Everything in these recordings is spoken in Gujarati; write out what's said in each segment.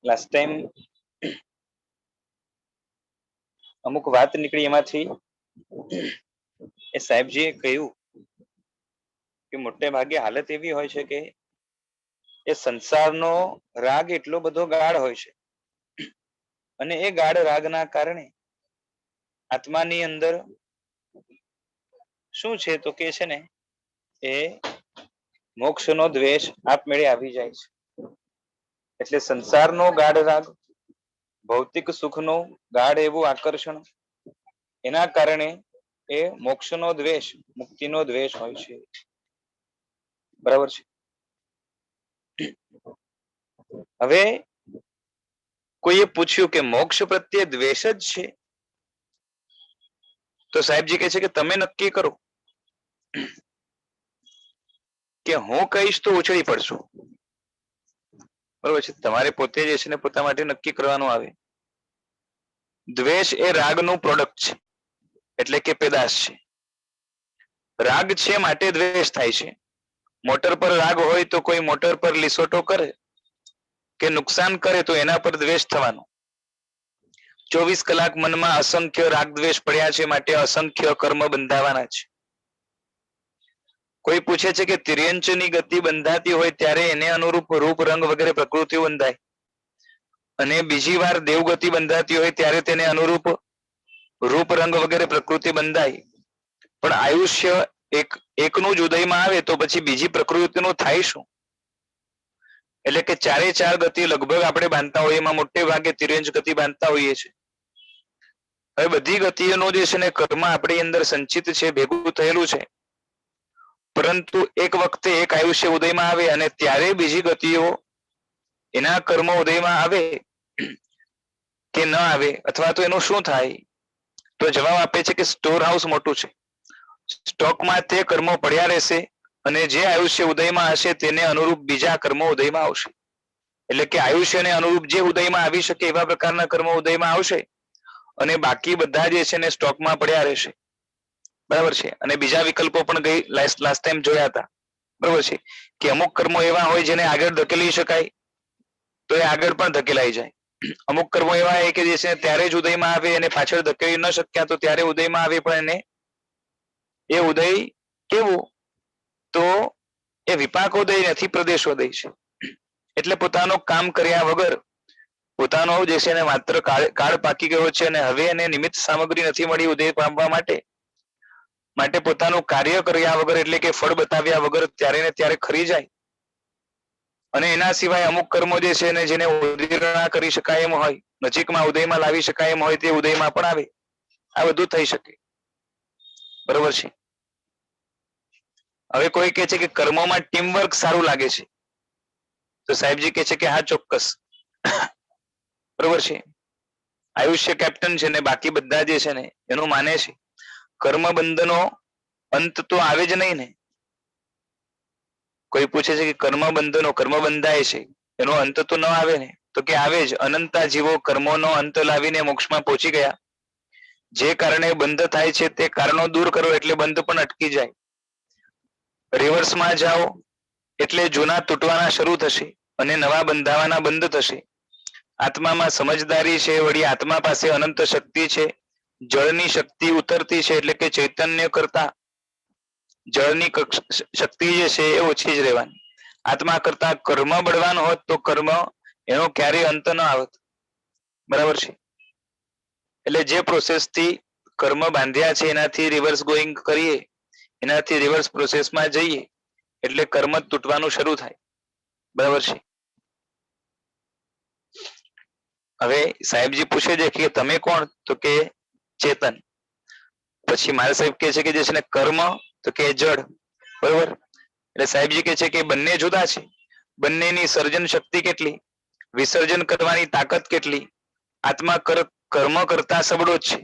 લાસ્ટ ટાઈમ અમુક વાત નીકળી એમાંથી એ સાહેબજીએ કહ્યું કે મોટે ભાગે હાલત એવી હોય છે કે એ સંસારનો રાગ એટલો બધો ગાઢ હોય છે અને એ ગાઢ રાગના કારણે આત્માની અંદર શું છે તો કે છે ને એ મોક્ષનો દ્વેષ આપમેળે આવી જાય છે. એટલે સંસારનો ગાઢ રાગ, ભૌતિક સુખનો ગાઢ એવું આકર્ષણ, એના કારણે એ મોક્ષનો દ્વેષ, મુક્તિનો દ્વેષ હોય છે. બરાબર છે. હવે કોઈએ પૂછ્યું કે મોક્ષ પ્રત્યે દ્વેષ જ છે? તો સાહેબજી કહે છે કે તમે નક્કી કરો કે હું કહીશ તો ઉછળી પડશો. બરોબર છે. તમારે પોતે જે છે ને પોતા માટે નક્કી કરવાનું આવે. દ્વેષ એ રાગનું પ્રોડક્ટ છે, એટલે કે પેદાશ છે. રાગ છે માટે દ્વેષ થાય છે. મોટર પર રાગ હોય તો કોઈ મોટર પર લીસોટો કરે કે નુકસાન કરે તો એના પર દ્વેષ થવાનો. 24 કલાક મનમાં અસંખ્ય રાગ દ્વેષ પડ્યા છે માટે અસંખ્ય કર્મ બંધાવાના છે. કોઈ પૂછે છે કે તિર્યંચની ગતિ બંધાતી હોય ત્યારે એને અનુરૂપ રૂપ રંગ વગેરે પ્રકૃતિઓ બંધાય, અને બીજી વાર દેવગતિ બંધાતી હોય ત્યારે તેને અનુરૂપ રૂપ રંગ વગેરે પ્રકૃતિ બંધાય. પણ આયુષ્ય એકનું જ ઉદયમાં આવે તો પછી બીજી પ્રકૃતિનું થાય શું? એટલે કે ચારે ચાર ગતિ લગભગ આપણે બાંધતા હોઈએ, એમાં મોટે ભાગે તિર્યંચ ગતિ બાંધતા હોઈએ છીએ. હવે બધી ગતિઓનું જે છે ને કર્મ આપણી અંદર સંચિત છે, ભેગું થયેલું છે. પરંતુ એક વખતે એક આયુષ્ય ઉદયમાં આવે અને ત્યારે બીજી ગતિઓ એના કર્મ ઉદયમાં આવે કે ન આવે, અથવા તો એનું શું થાય? તો જવાબ આપે છે કે સ્ટોર હાઉસ મોટું છે, સ્ટોકમાં તે કર્મો પડ્યા રહેશે અને જે આયુષ્ય ઉદયમાં હશે તેને અનુરૂપ બીજા કર્મો ઉદયમાં આવશે. એટલે કે આયુષ્યને અનુરૂપ જે ઉદયમાં આવી શકે એવા પ્રકારના કર્મો ઉદયમાં આવશે અને બાકી બધા જે છે ને સ્ટોકમાં પડ્યા રહેશે. બરાબર છે. અને બીજા વિકલ્પો પણ ગઈ લાસ્ટ ટાઈમ જોયા હતા. બરાબર છે કે અમુક કર્મો એવા હોય જેને આગળ ધકેલી શકાય તો એ આગળ પણ ધકેલાઈ જાય. અમુક કર્મો એવા કે જે છે ત્યારે જ ઉદયમાં આવે અને પાછળ ધકેલી ન શક્યા તો ત્યારે ઉદયમાં આવે, પણ એને એ ઉદય કેવું? તો એ વિપાકોદય નથી, પ્રદેશોદય છે. એટલે પોતાનું કામ કર્યા વગર, પોતાનો જે છે ને માત્ર કાળ પાકી ગયો છે અને હવે એને નિમિત્ત સામગ્રી નથી મળી ઉદય પામવા માટે પોતાનું કાર્ય કર્યા વગર, એટલે કે ફળ બતાવ્યા વગર ત્યારે ને ત્યારે ખરી જાય. અને એના સિવાય અમુક કર્મો જે છે ને જેને ઉદય ના કરી શકાય એમ હોય, નજીકમાં ઉદયમાં લાવી શકાય એમ હોય, તે ઉદયમાં પણ આવે. આ બધું થઈ શકે. બરોબર છે. હવે કોઈ કહે છે કે કર્મોમાં ટીમવર્ક સારું લાગે છે, તો સાહેબજી કહે છે કે હા, ચોક્કસ. બરોબર છે. આયુષ્ય કેપ્ટન છે ને બાકી બધા જે છે ને એનું માને છે કર્મ બંધનો અંત તો આવે જ નહીં ને. કોઈ પૂછે છે કે કર્મ બંધનો, કર્મ બંધાય છે, એનો અંત તો ન આવે ને? તો કે આવે જ. અનંતા જીવો કર્મોનો અંત લાવીને મોક્ષમાં પહોંચી ગયા. જે કારણે બંધ થાય છે તે કારણો દૂર કરો એટલે બંધ પણ અટકી જાય. રિવર્સમાં જાઓ એટલે જૂના તૂટવાના શરૂ થશે અને નવા બંધાવાના બંધ થશે. આત્મામાં સમજદારી છે, વળી આત્મા પાસે અનંત શક્તિ છે. જળની શક્તિ ઉતરતી છે, એટલે કે ચૈતન્ય કરતા જળની શક્તિ જે છે એ ઓછી જ રહેવાની. આત્મા કરતા કર્મ બળવાન હોત તો કર્મ એનો ક્યારેય અંત ન આવત. બરાબર છે. એટલે જે પ્રોસેસથી કર્મ બાંધ્યા છે એનાથી રિવર્સ ગોઈંગ કરીએ, એનાથી રિવર્સ પ્રોસેસમાં જઈએ એટલે કર્મ તૂટવાનું શરૂ થાય. બરાબર છે. હવે સાહેબજી પૂછે છે કે તમે કોણ? તો કે ચેતન. પછી મારા સાહેબ કહે છે કે જે છે ને કર્મ, તો કે જડ. બરોબર. એટલે સાહેબજી કહે છે કે બંને જુદા છે. બંનેની સર્જન શક્તિ કેટલી, વિસર્જન કરવાની તાકાત કેટલી. આત્મા કર્મ કરતા સબળો જ છે.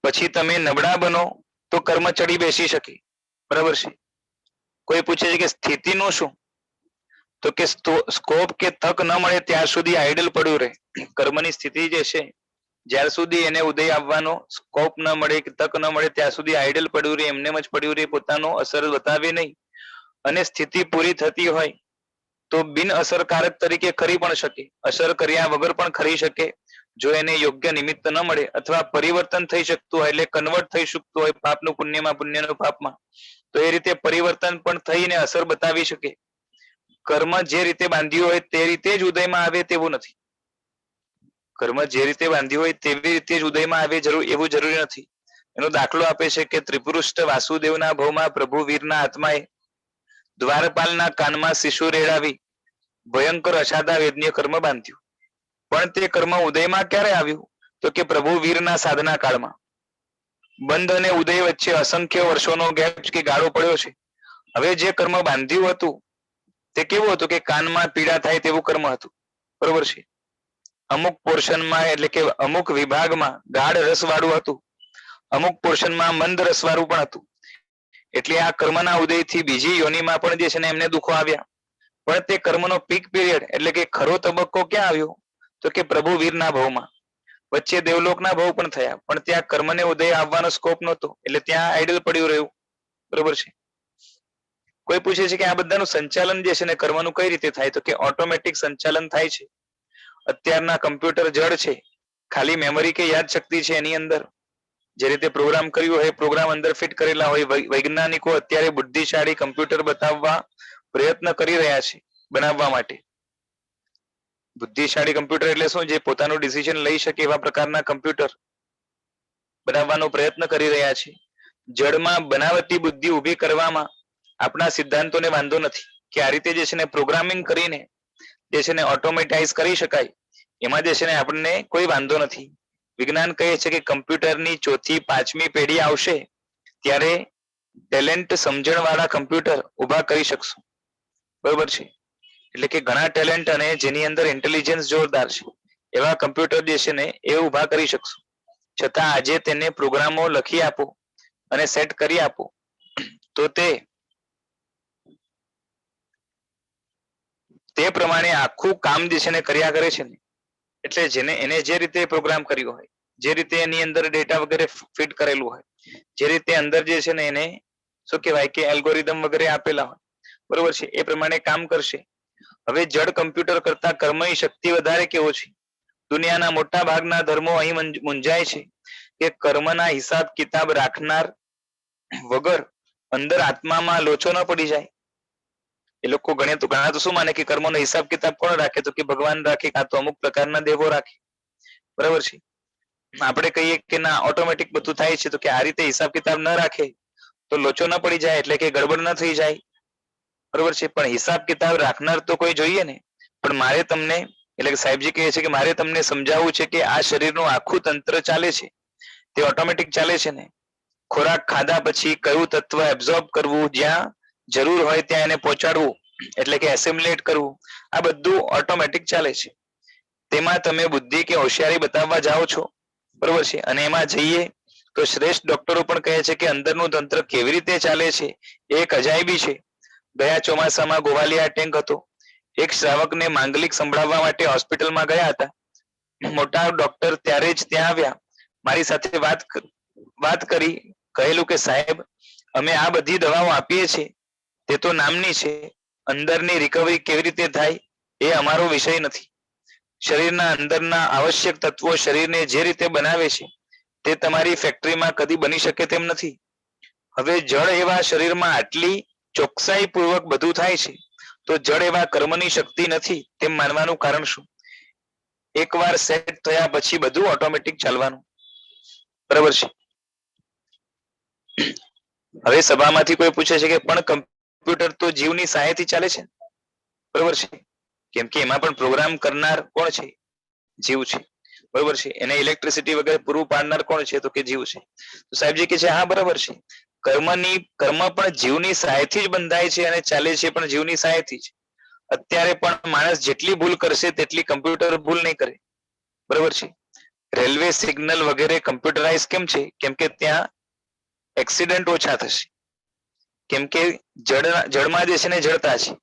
પછી તમે નબળા બનો તો કર્મ ચડી બેસી શકે. બરાબર છે. કોઈ પૂછે છે કે સ્થિતિનું શું? તો કે સ્કોપ કે તક ન મળે ત્યાં સુધી આઈડલ પડ્યું રહે. કર્મની સ્થિતિ જે છે, જ્યાર સુધી એને ઉદય આવવાનો સ્કોપ ન મળે કે તક ન મળે ત્યાં સુધી આઈડલ પડ્યું રહે, એમને જ પડ્યું રહે, પોતાનો અસર બતાવે નહીં. અને સ્થિતિ પૂરી થતી હોય તો બિન અસરકારક તરીકે ખરી પણ શકે, અસર કર્યા વગર પણ ખરી શકે જો એને યોગ્ય નિમિત્ત ન મળે, અથવા પરિવર્તન થઈ શકતું હોય એટલે કન્વર્ટ થઈ શકતું હોય પાપનું પુણ્યમાં, પુણ્યનું પાપમાં, તો એ રીતે પરિવર્તન પણ થઈને અસર બતાવી શકે. કર્મ જે રીતે બાંધ્યું હોય તે રીતે જ ઉદયમાં આવે તેવું નથી. કર્મ જે રીતે બાંધ્યું હોય તેવી રીતે જ ઉદયમાં આવે એવું જરૂરી નથી. એનો દાખલો આપે છે કે ત્રિપુરુષ્ટ વાસુદેવના ભવમાં પ્રભુ વીરના આત્માએ દ્વારપાલના કાનમાં શિશુ રેડાવી ભયંકર અસાધા વેદનીય કર્મ બાંધ્યું. પણ તે કર્મ ઉદયમાં ક્યારે આવ્યું? તો કે પ્રભુ વીરના સાધના કાળમાં. બંધ અને ઉદય વચ્ચે અસંખ્ય વર્ષોનો ગેપ કે ગાળો પડ્યો છે. હવે જે કર્મ બાંધ્યું હતું તે કેવું હતું કે કાનમાં પીડા થાય તેવું કર્મ હતું. બરોબર છે. અમુક પોર્શનમાં એટલે કે અમુક વિભાગમાં ગાઢ રસવાળું હતું, અમુક પોર્શનમાં મંદ રસવાળું પણ હતું. એટલે આ કર્મના ઉદયથી બીજી યોનિમાં પણ જે છે ને એમને દુઃખો આવ્યા. પણ તે કર્મનો પીક પીરિયડ એટલે કે ખરો તબક્કો ક્યાં આવ્યો? તો કે પ્રભુ વીરના ભવમાં. વચ્ચે દેવલોકના ભવ પણ થયા, પણ ત્યાં કર્મને ઉદય આવવાનો સ્કોપ નહોતો, એટલે ત્યાં આઈડલ પડ્યું રહ્યું. બરોબર છે. કોઈ પૂછે છે કે આ બધાનું સંચાલન જે છે ને કર્મનું કઈ રીતે થાય? તો કે ઓટોમેટિક સંચાલન થાય છે. અત્યારના કમ્પ્યુટર જડ છે, ખાલી મેમરી કે યાદ શક્તિ છે એની અંદર જે રીતે પ્રોગ્રામ કર્યું હોય પ્રોગ્રામ અંદર ફિટ કરેલા હોય. વૈજ્ઞાનિકો અત્યારે બુદ્ધિશાળી કમ્પ્યુટર બતાવવા પ્રયત્ન કરી રહ્યા છે બનાવવા માટે. બુદ્ધિશાળી કમ્પ્યુટર એટલે શું? જે પોતાનું ડિસિઝન લઈ શકે એવા પ્રકારના કમ્પ્યુટર બનાવવાનો પ્રયત્ન કરી રહ્યા છે. જડમાં બનાવટી બુદ્ધિ ઊભી કરવામાં આપણા સિદ્ધાંતોને વાંધો નથી કે આ રીતે જે છે ને પ્રોગ્રામિંગ કરીને જે છે ને ઓટોમેટાઇઝ કરી શકાય, એમાં જે છે ને આપણને કોઈ વાંધો નથી. વિજ્ઞાન કહે છે કે કમ્પ્યુટરની ચોથી પાંચમી પેઢી આવશે ત્યારે ટેલેન્ટ સમજણવાળા કમ્પ્યુટર ઊભા કરી શકશું. બરોબર છે. એટલે કે ઘણા ટેલેન્ટ અને જેની અંદર ઇન્ટેલિજન્સ જોરદાર છે એવા કમ્પ્યુટર જે છે ને એ ઊભા કરી શકશું. છતાં આજે તેને પ્રોગ્રામો લખી આપો અને સેટ કરી આપો તો તે પ્રમાણે આખું કામ જે છે ને કર્યા કરે છે ને. એટલે જેને એને જે રીતે પ્રોગ્રામ કર્યો હોય, જે રીતે એની અંદર ડેટા વગેરે ફિટ કરેલું હોય, જે રીતે અંદર જે છે ને એને શું કહેવાય કે એલ્ગોરિધમ વગેરે આપેલા હોય, બરોબર છે, એ પ્રમાણે કામ કરશે. હવે જડ કમ્પ્યુટર કરતા કર્મની શક્તિ વધારે કે ઓછી? દુનિયાના મોટા ભાગના ધર્મો અહીં મૂંઝાય છે કે કર્મના હિસાબ કિતાબ રાખનાર વગર અંદર આત્મામાં લોચો ન પડી જાય. એ લોકો ઘણા તો શું માને કે કર્મનો હિસાબ કિતાબ કોણ રાખે? તો કે ભગવાન રાખે, કાં તો અમુક પ્રકારના દેવો રાખે. બરાબર છે. આપણે કહીએ કે ના ઓટોમેટિક બધું થાય છે, તો કે આ રીતે હિસાબ કિતાબ ન રાખે તો લોચો ન પડી જાય, એટલે કે ગડબડ ન થઈ જાય. બરોબર છે. પણ હિસાબ કિતાબ રાખનાર તો કોઈ જોઈએ ને. પણ મારે તમને એટલે કે સાહેબજી કહે છે કે મારે તમને સમજાવવું છે કે આ શરીરનું આખું તંત્ર ચાલે છે તે ઓટોમેટિક ચાલે છે ને. ખોરાક ખાધા પછી કયું તત્વ એબ્ઝોર્બ કરવું, જ્યાં જરૂર હોય ત્યાં એને પહોંચાડવું એટલે કે એસિમ્યુલેટ કરવું, આ બધું ઓટોમેટિક ચાલે છે. તેમાં તમે બુદ્ધિ કે હોશિયારી બતાવવા જાઓ છો, બરોબર છે, અને એમાં જઈએ તો શ્રેષ્ઠ ડોક્ટરો પણ કહે છે કે અંદરનું તંત્ર કેવી રીતે ચાલે છે એ એક અજાયબી છે. ગયા ચોમાસામાં ગોવાલિયા ટેન્ક હતો. એક શ્રાવકને માંગલિક સંભળાવવા માટે હોસ્પિટલમાં ગયા હતા. મોટા ડોક્ટર ત્યારે જ ત્યાં આવ્યા, મારી સાથે વાત કરી, કહેલું કે સાહેબ અમે આ બધી દવાઓ આપીએ છીએ તે તો નામની છે, અંદરની રિકવરી કેવી રીતે થાય એ અમારો વિષય નથી. શરીરના અંદરના આવશ્યક તત્વો શરીરને જે રીતે બનાવે છે તે તમારી ફેક્ટરીમાં કદી બની શકે તેમ નથી. હવે જળ એવા શરીરમાં આટલી ચોકસાઈ પૂર્વક બધું થાય છે તો જળ એવા કર્મની શક્તિ નથી તેમ માનવાનું કારણ શું? એકવાર સેટ થયા પછી બધું ઓટોમેટિક ચાલવાનું. બરાબર છે. હવે સભામાંથી કોઈ પૂછે છે કે પણ કમ્પ્યુટર તો જીવની સહાયથી ચાલે છે, બરોબર છે, કેમ કે એમાં પણ પ્રોગ્રામ કરનાર કોણ છે? જીવ છે. બરોબર છે. એને ઇલેક્ટ્રિસિટી વગેરે પૂરું પાડનાર કોણ છે? તો કે જીવ છે. તો સાહેબજી કે છે હા બરાબર છે, કર્મ પણ જીવની સહાયથી જ બંધાય છે અને ચાલે છે પણ જીવની સહાયથી જ. અત્યારે પણ માણસ જેટલી ભૂલ કરશે તેટલી કમ્પ્યુટર ભૂલ નહીં કરે. બરોબર છે. રેલવે સિગ્નલ વગેરે કમ્પ્યુટરાઇઝ કેમ છે? કેમ કે ત્યાં એક્સિડન્ટ ઓછા થશે. કેમ કે જળમાં જે છે ને જડતા છે,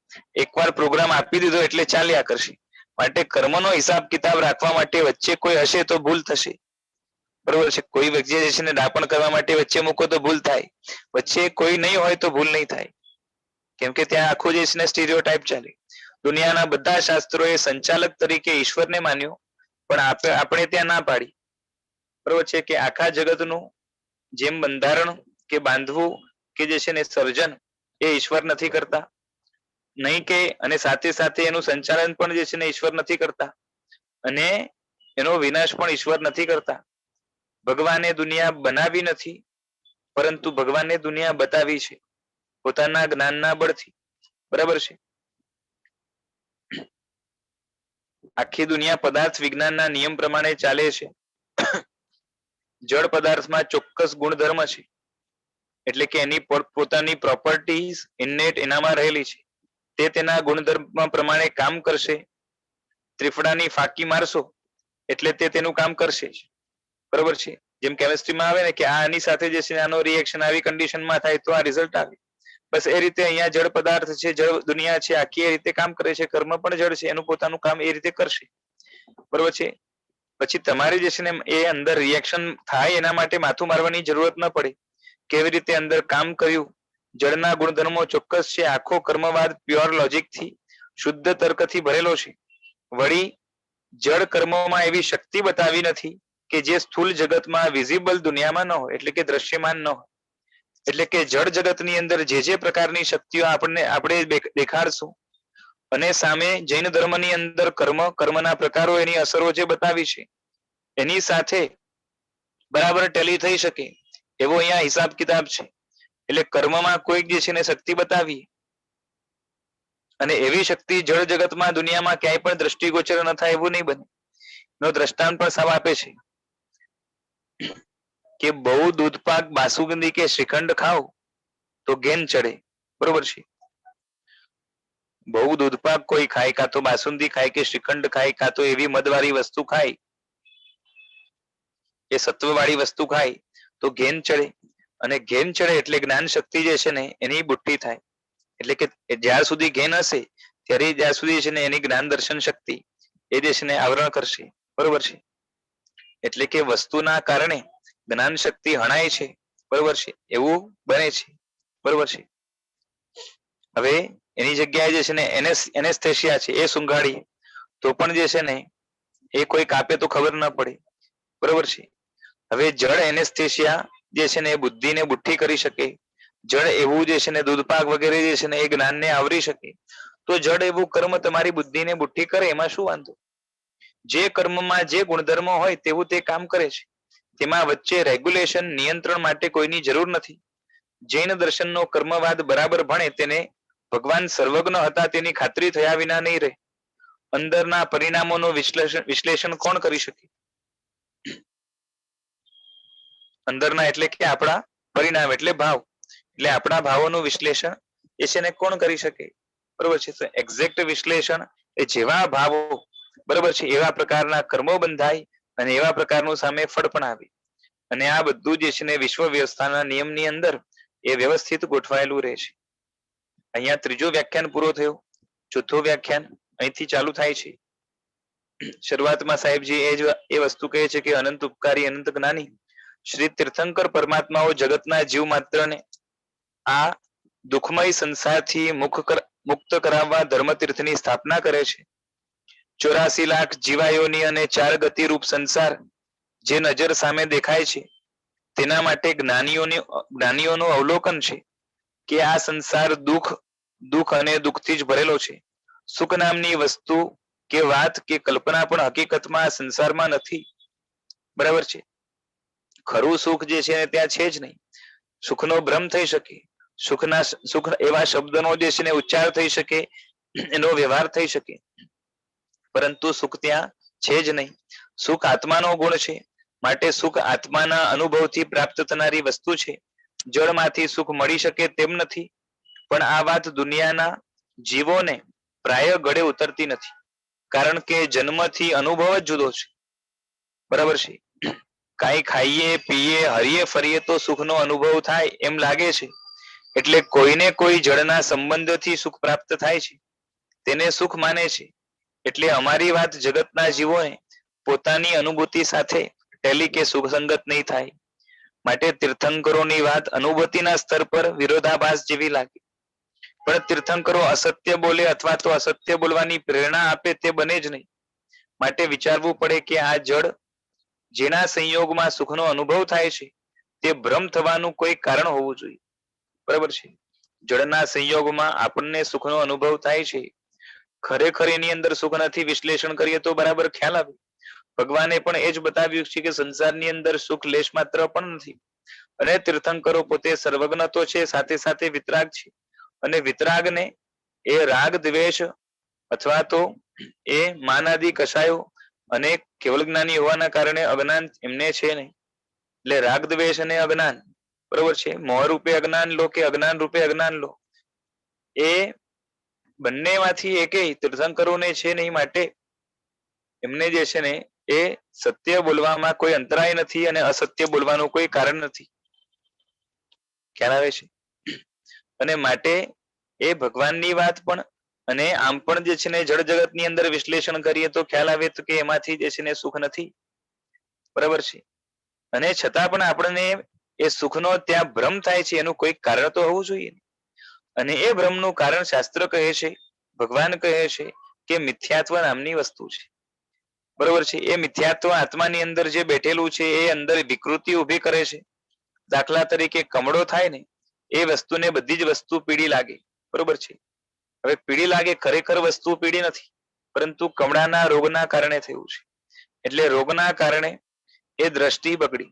એકવાર પ્રોગ્રામ આપી દીધો એટલે ચાલ્યા કરશે. માટે કર્મનો હિસાબ કિતાબ રાખવા માટે વચ્ચે કોઈ હશે તો ભૂલ થશે. બરોબર છે. કોઈ વ્યક્તિ જે છે ને દાપણ કરવા માટે વચ્ચે મૂકો તો ભૂલ થાય, વચ્ચે કોઈ નહીં હોય તો ભૂલ નહીં થાય. કેમ કે ત્યાં આખું જે છે ને સ્ટીરિયોટાઇપ ચાલે. દુનિયાના બધા શાસ્ત્રોએ સંચાલક તરીકે ઈશ્વરને માન્યો, પણ આપણે ત્યાં ના પાડી. બરોબર છે કે આખા જગતનું જેમ બંધારણ કે બાંધવું કે જે છે ને સર્જન એ ઈશ્વર નથી કરતા, નહીં કે અને સાથે સાથે એનું સંચાલન પણ જે છે ને ઈશ્વર નથી કરતા, અને એનો વિનાશ પણ ઈશ્વર નથી કરતા. ભગવાને દુનિયા બનાવી નથી, પરંતુ ભગવાને દુનિયા બતાવી છે પોતાના જ્ઞાનના બળથી. બરાબર છે. આખી દુનિયા પદાર્થ વિજ્ઞાનના નિયમ પ્રમાણે ચાલે છે. જળ પદાર્થમાં ચોક્કસ ગુણધર્મ છે, એટલે કે એની પોતાની પ્રોપર્ટીઝ ઇન્નેટ એનામાં રહેલી છે, તે તેના ગુણધર્મ પ્રમાણે કામ કરશે. ત્રિફળાની ફાંકી મારશો એટલે તે તેનું કામ કરશે. બરોબર છે. જેમ કેમિસ્ટ્રીમાં આવે ને કે આની સાથે જે છે આનો રિએક્શન આવી કન્ડિશનમાં થાય તો આ રિઝલ્ટ આવે. બસ એ રીતે અહીંયા જળ પદાર્થ છે, જળ દુનિયા છે, આખી એ રીતે કામ કરે છે. કર્મ પણ જળ છે, એનું પોતાનું કામ એ રીતે કરશે. બરોબર છે. પછી તમારે જે છે ને એ અંદર રિએક્શન થાય એના માટે માથું મારવાની જરૂરત ન પડે. કેવી રીતે અંદર કામ કર્યું, જળના ગુણધર્મો ચોક્કસ છે. આખો કર્મવાદ પ્યોર લોજિકથી, શુદ્ધ તર્કથી ભરેલો છે. વળી જળ કર્મોમાં એવી શક્તિ બતાવી નથી કે જે સ્થૂળ જગતમાં વિઝિબલ દુનિયામાં ન હોય, એટલે કે દ્રશ્યમાન ન હોય. એટલે કે જળ જગતની અંદર જે પ્રકારની શક્તિઓ આપણે દેખાડશું, અને સામે જૈન ધર્મની અંદર કર્મના પ્રકારો એની અસરો જે બતાવી છે એની સાથે બરાબર ટેલી થઈ શકે એવો અહીંયા હિસાબ કિતાબ છે. એટલે કર્મમાં કોઈક જે છે ને શક્તિ બતાવી, અને એવી શક્તિ જળ જગતમાં દુનિયામાં ક્યાંય પણ દ્રષ્ટિગોચર ન થાય એવું નહીં બને. એનો દ્રષ્ટાંત પણ સાવ આપે છે કે બહુ દૂધપાક, બાસુંદી કે શ્રીખંડ ખાઓ તો ઘેન ચડે. બરોબર છે. બહુ દૂધપાક કોઈ ખાય, કાં તો બાસુંદી ખાય કે શ્રીખંડ ખાય, કાં તો એવી મદવાળી વસ્તુ ખાય, એ સત્વવાળી વસ્તુ ખાય તો ઘેન ચડે. અને ઘેન ચડે એટલે જ્ઞાન શક્તિ જે છે ને એની બુટ્ટી થાય. એટલે કે જ્યાર સુધી ઘેન હશે ત્યારે જ્યાં સુધી છે ને એની જ્ઞાન દર્શન શક્તિ એ જે છે ને આવરણ કરશે. બરોબર છે. એટલે કે વસ્તુના કારણે જ્ઞાન શક્તિ હણાય છે. બરોબર છે. એવું બને છે. બરોબર છે. હવે એની જગ્યાએ જે છે ને એનેસ્થેશિયા છે એ સુંઘાડી તો પણ જે છે ને એ કોઈ કાપે તો ખબર ના પડે. બરોબર છે. હવે જળ એનેસ્થેશિયા જે છે ને એ બુદ્ધિને બુઠ્ઠી કરી શકે. જળ એવું જે છે ને દૂધપાક વગેરે જે છે ને એ જ્ઞાનને આવરી શકે. તો જળ એવું કર્મ તમારી બુદ્ધિને બુઠ્ઠી કરે એમાં શું વાંધો? જે કર્મમાં જે ગુણધર્મ હોય તેવું તે કામ કરે છે. તેમાં વચ્ચે રેગ્યુલેશન, નિયંત્રણ માટે કોઈની જરૂર નથી. જૈન દર્શનનો કર્મવાદ બરાબર ભણે તેને ભગવાન સર્વજ્ઞ હતા તેની ખાતરી થયા વિના નહીં રહે. અંદરના પરિણામોનું વિશ્લેષણ કોણ કરી શકે? અંદરના એટલે કે આપણા પરિણામ એટલે ભાવ, એટલે આપણા ભાવોનું વિશ્લેષણ એ છે ને કોણ કરી શકે? બરોબર છે. તો એક્ઝેક્ટ વિશ્લેષણ એ જેવા ભાવો બરોબર છે એવા પ્રકારના કર્મો બંધાય અને એવા પ્રકારનું સામે ફળ પણ આવે. અને આ બધું જે છે ને વિશ્વ વ્યવસ્થાના નિયમની અંદર એ વ્યવસ્થિત ગોઠવાયેલું રહે છે. અહીંયા ત્રીજો વ્યાખ્યાન પૂરો થયો. ચોથું વ્યાખ્યાન અહીંથી ચાલુ થાય છે. શરૂઆતમાં સાહેબજી એ વસ્તુ કહે છે કે અનંત ઉપકારી, અનંત જ્ઞાની શ્રી તીર્થંકર પરમાત્માઓ જગતના જીવ માત્રને આ દુઃખમય સંસારથી મુક્ત કરાવવા ધર્મતીર્થની સ્થાપના કરે છે. 84 લાખ જીવાયોની અને 4 ગતિરૂપ સંસાર જે નજર સામે દેખાય છે તેના માટે જ્ઞાનીઓનું અવલોકન છે કે આ સંસાર દુઃખ અને દુઃખથી જ ભરેલો છે. સુખ નામની વસ્તુ કે વાત કે કલ્પના પણ હકીકતમાં આ સંસારમાં નથી. બરાબર છે. ખરું સુખ જે છે ત્યાં છે જ નહીં. સુખનો ભ્રમ થઈ શકે, સુખ એવા શબ્દનો જે છે ને ઉચ્ચાર થઈ શકે, એનો વ્યવહાર થઈ શકે, પરંતુ સુખ ત્યાં છે જ નહીં. સુખ આત્માનો ગુણ છે, માટે સુખ આત્માના અનુભવથી પ્રાપ્ત થનારી વસ્તુ છે. જળમાંથી સુખ મળી શકે તેમ નથી, પણ આ વાત દુનિયાના જીવોને પ્રાય ગળે ઉતરતી નથી, કારણ કે જન્મથી અનુભવ જ જુદો છે. બરાબર છે. કાંઈ ખાઈએ પીએ હરીએ ફરીએ તો સુખનો અનુભવ થાય એમ લાગે છે, એટલે કોઈને કોઈ જળના સંબંધથી સુખ પ્રાપ્ત થાય છે તેને સુખ માને છે. એટલે અમારી વાત જગતના જીવોને પોતાની અનુભૂતિ સાથે ટેલી કે સુસંગત નહીં થાય. માટે તીર્થંકરોની વાત અનુભૂતિના સ્તર પર વિરોધાભાસ જેવી લાગે, પણ તીર્થંકરો અસત્ય બોલે અથવા તો અસત્ય બોલવાની પ્રેરણા આપે તે બને જ નહીં. માટે વિચારવું પડે કે આ જળ જેના સંયોગમાં સુખનો અનુભવ થાય છે તે ભ્રમ થવાનું કોઈ કારણ હોવું જોઈએ. બરાબર છે. જળના સંયોગમાં આપણને સુખનો અનુભવ થાય છે, ખરેખર એની અંદર સુખ નથી. વિશ્લેષણ કરીએ તો બરાબર ખ્યાલ આવે. ભગવાને પણ એ જ બતાવ્યું છે કે સંસારની અંદર સુખ લેશ માત્ર પણ નથી. અને તીર્થંકરો પોતે સર્વજ્ઞ તો છે, સાથે સાથે વિતરાગ છે. અને વિતરાગને એ રાગ દ્વેષ અથવા તો એ માનાદિ કષાયો અને કેવલ જ્ઞાની હોવાના કારણે અજ્ઞાન એમને છે નહીં. એટલે રાગ દ્વેષ અને અજ્ઞાન, બરોબર છે, મોહ રૂપે અજ્ઞાન લો કે અજ્ઞાન રૂપે અજ્ઞાન લો, એ બંનેમાંથી એકેય તીર્થંકરોને છે નહીં. માટે એમને જે છે ને એ સત્ય બોલવામાં કોઈ અંતરાય નથી અને અસત્ય બોલવાનું કોઈ કારણ નથી. ખ્યાલ આવે છે? અને માટે એ ભગવાનની વાત પણ અને આમ પણ જે છે ને જળ જગતની અંદર વિશ્લેષણ કરીએ તો ખ્યાલ આવે તો કે એમાંથી જે છે ને સુખ નથી. બરાબર છે. અને છતાં પણ આપણને એ સુખનો ત્યાં ભ્રમ થાય છે, એનું કોઈ કારણ તો હોવું જોઈએ. અને એ ભ્રમનું કારણ શાસ્ત્ર કહે છે, ભગવાન કહે છે કે મિથ્યાત્વ નામની વસ્તુ છે. બરોબર છે. એ મિથ્યાત્વ આત્માની અંદર જે બેઠેલું છે એ અંદર વિકૃતિ ઊભી કરે છે. દાખલા તરીકે કમળો થાય ને એ વસ્તુને બધી જ વસ્તુ પીળી લાગે. બરોબર છે. હવે પીળી લાગે, ખરેખર વસ્તુ પીળી નથી, પરંતુ કમળાના રોગના કારણે થયું છે. એટલે રોગના કારણે એ દ્રષ્ટિ બગડી.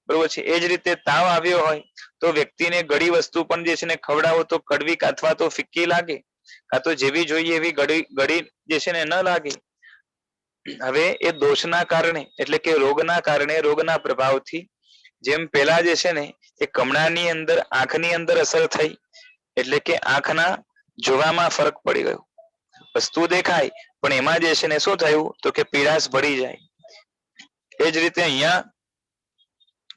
બરોબર છે. એ જ રીતે તાવ આવ્યો હોય તો વ્યક્તિને ગળી વસ્તુ પણ જે છે ને ખવડાવો તો કડવી અથવા તો ફિક્કી લાગે, કાં તો જેવી જોઈએ એવી ગળી જે છે ને ન લાગે. હવે એ દોષના કારણે એટલે કે રોગના કારણે, રોગના પ્રભાવથી જેમ પેલા જે છે ને એ કમળાની અંદર આંખની અંદર અસર થઈ, એટલે કે આંખના જોવામાં ફરક પડી ગયો. વસ્તુ દેખાય પણ એમાં જે છે ને શું થયું તો કે પીળાશ ભળી જાય. એ જ રીતે અહીંયા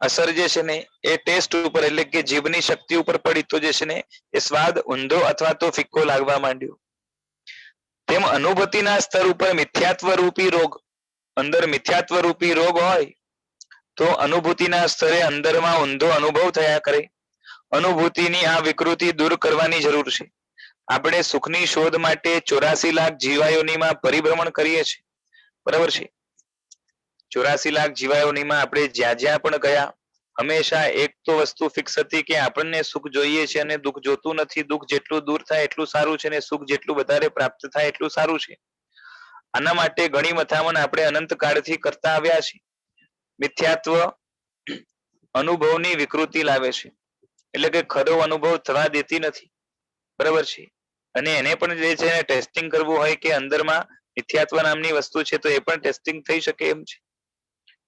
અસર જે છે ને એ ટેસ્ટ ઉપર એટલે કે જીભની શક્તિ ઉપર પડી તો જે છે ને એ સ્વાદ ઊંધો અથવા તો ફિક્કો લાગવા માંડ્યો. તેમ અનુભૂતિના સ્તર ઉપર મિથ્યાત્વ રૂપી રોગ, અંદર મિથ્યાત્વ રૂપી રોગ હોય તો અનુભૂતિના સ્તરે અંદરમાં ઊંધો અનુભવ થયા કરે. અનુભૂતિની આ વિકૃતિ દૂર કરવાની જરૂર છે. આપણે સુખની શોધ માટે 84 લાખ જીવાયોનીમાં પરિભ્રમણ કરીએ છીએ. બરાબર છે. 84 લાખ જીવાયોનીમાં આપણે જ્યાં જ્યાં પણ ગયા, હંમેશા એક તો વસ્તુ ફિક્સ હતી કે આપણને સુખ જોઈએ છે અને દુઃખ જોતું નથી. દુઃખ જેટલું દૂર થાય એટલું સારું છે, અને સુખ જેટલું વધારે પ્રાપ્ત થાય એટલું સારું છે. આના માટે ઘણી મથામણ આપણે અનંત કાળથી કરતા આવ્યા છીએ. મિથ્યાત્વ અનુભવની વિકૃતિ લાવે છે, એટલે કે ખરો અનુભવ થવા દેતી નથી. બરાબર છે. અને એને પણ જે છે ટેસ્ટિંગ કરવું હોય કે અંદરમાં મિથ્યાત્વ નામની વસ્તુ છે તો એ પણ ટેસ્ટિંગ થઈ શકે એમ છે.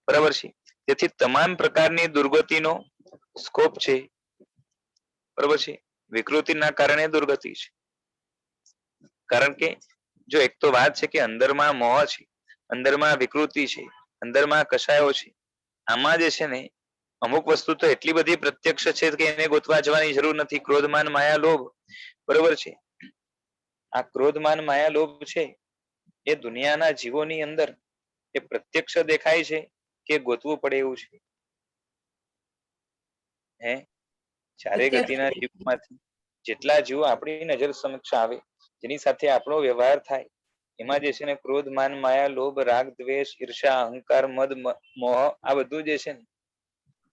બરાબર છે. તેથી તમામ પ્રકારની દુર્ગતિનો સ્કોપ છે. બરાબર છે. વિકૃતિના કારણે દુર્ગતિ છે. કારણ કે જો એક તો વાત છે કે અંદરમાં મોહ છે, અંદરમાં વિકૃતિ છે, અંદરમાં કષાયો છે. આમાં જે છે ને અમુક વસ્તુ તો એટલી બધી પ્રત્યક્ષ છે કે એને ગોતવા જવાની જરૂર નથી. ક્રોધમાન માયા લોભ, બરોબર છે. આ ક્રોધમાન માયા લોભ છે એ દુનિયાના જીવોની અંદર એ પ્રત્યક્ષ દેખાય છે કે ગોતવું પડે એવું છે? હે ચારે ગતિના જીવમાંથી જેટલા જીવો આપણી નજર સમક્ષ આવે, જેની સાથે આપણો વ્યવહાર થાય, એમાં જે છે ને ક્રોધ માન માયા લોભ રાગ દ્વેષ ઈર્ષા અહંકાર મદ મોહ આ બધું જે છે ને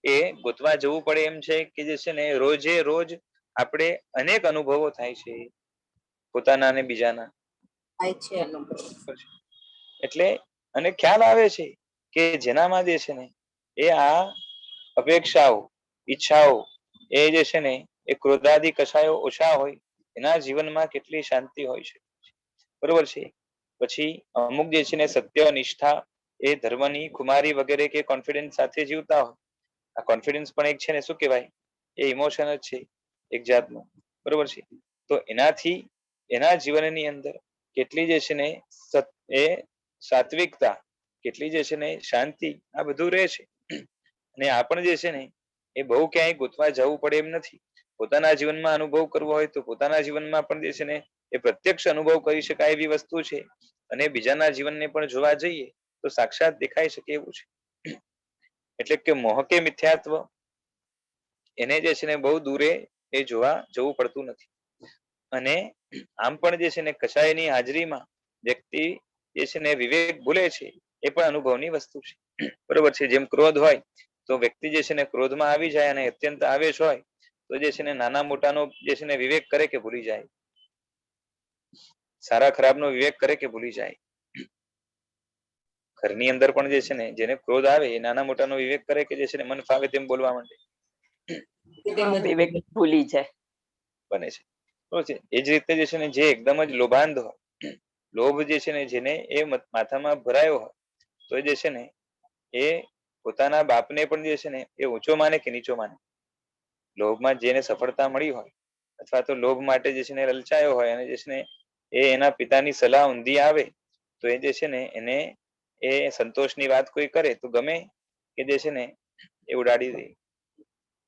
એ ગોતવા જવું પડે એમ છે કે જે છે ને રોજે રોજ આપણે અનેક અનુભવો થાય છે, પોતાના અને બીજાના થાય છે અનુભવ. એટલે અને ખ્યાલ આવે છે કે જેનામાં જે છે ને એ આ અપેક્ષાઓ ઈચ્છાઓ એ જે છે ને એ ક્રોધાદિ કષાયો ઓછા હોય, એના જીવનમાં કેટલી શાંતિ હોય છે. બરોબર છે. પછી અમુક જે છે ને સત્ય નિષ્ઠા એ ધર્મની ખુમારી વગેરે કે કોન્ફિડન્સ સાથે જીવતા હોય. આ કોન્ફિડન્સ પણ એક છે ને શું કહેવાય, એ ઇમોશન જ છે એક જાતનું. બરોબર છે. તો એનાથી એના જીવનની અંદર કેટલી જે છે ને એ સાત્વિકતા, કેટલી જે છે ને શાંતિ, આ બધું રહે છે. અને આ પણ જે છે ને એ બહુ ક્યાંય ગોતવા જવું પડે એમ નથી. પોતાના જીવનમાં અનુભવ કરવો હોય તો પોતાના જીવનમાં પણ જે છે ને એ પ્રત્યક્ષ અનુભવ કરી શકાય એવી વસ્તુ છે. અને બીજાના જીવનને પણ જોવા જઈએ તો સાક્ષાત દેખાઈ શકે એવું છે. એટલે કે મોહ કે મિથ્યાત્વ એને જે છે ને બહુ દૂરે એ જોવા જવું પડતું નથી. અને આમ પણ જે છે ને કશાયની હાજરીમાં વ્યક્તિ જે છે ને વિવેક ભૂલે છે, એ પણ અનુભવની વસ્તુ છે. બરોબર છે. જેમ ક્રોધ હોય તો વ્યક્તિ જે છે ને ક્રોધમાં આવી જાય અને અત્યંત આવેશ હોય તો જે છે ને નાના મોટાનો જે છે ને વિવેક કરે કે ભૂલી જાય, સારા ખરાબનો વિવેક કરે કે ભૂલી જાય. ઘરની અંદર પણ જે છે ને જેને ક્રોધ આવે એ નાના મોટાનો વિવેક કરે કે જે છે ને મન ફાવે તેમ બોલવા માંડે, વિવેક ભૂલી જાય બને છે. બરોબર છે. એ જ રીતે જે છે ને જે એકદમ જ લોભાંધ હોય, લોભ જે છે ને જેને એ માથામાં ભરાયો હોય તો જે છે ને એ પોતાના બાપને પણ જે છે ને એ ઊંચો માને કે નીચો માને. લોભમાં જેને સફળતા મળી હોય અથવા તો લોભ માટે જે છે ને લલચાયો હોય અને જે છે ને એ એના પિતાની સલાહ ઊંધી આવે તો એ જે છે ને એને એ સંતોષની વાત કોઈ કરે તો ગમે કે જે છે ને એ ઉડાડી દે.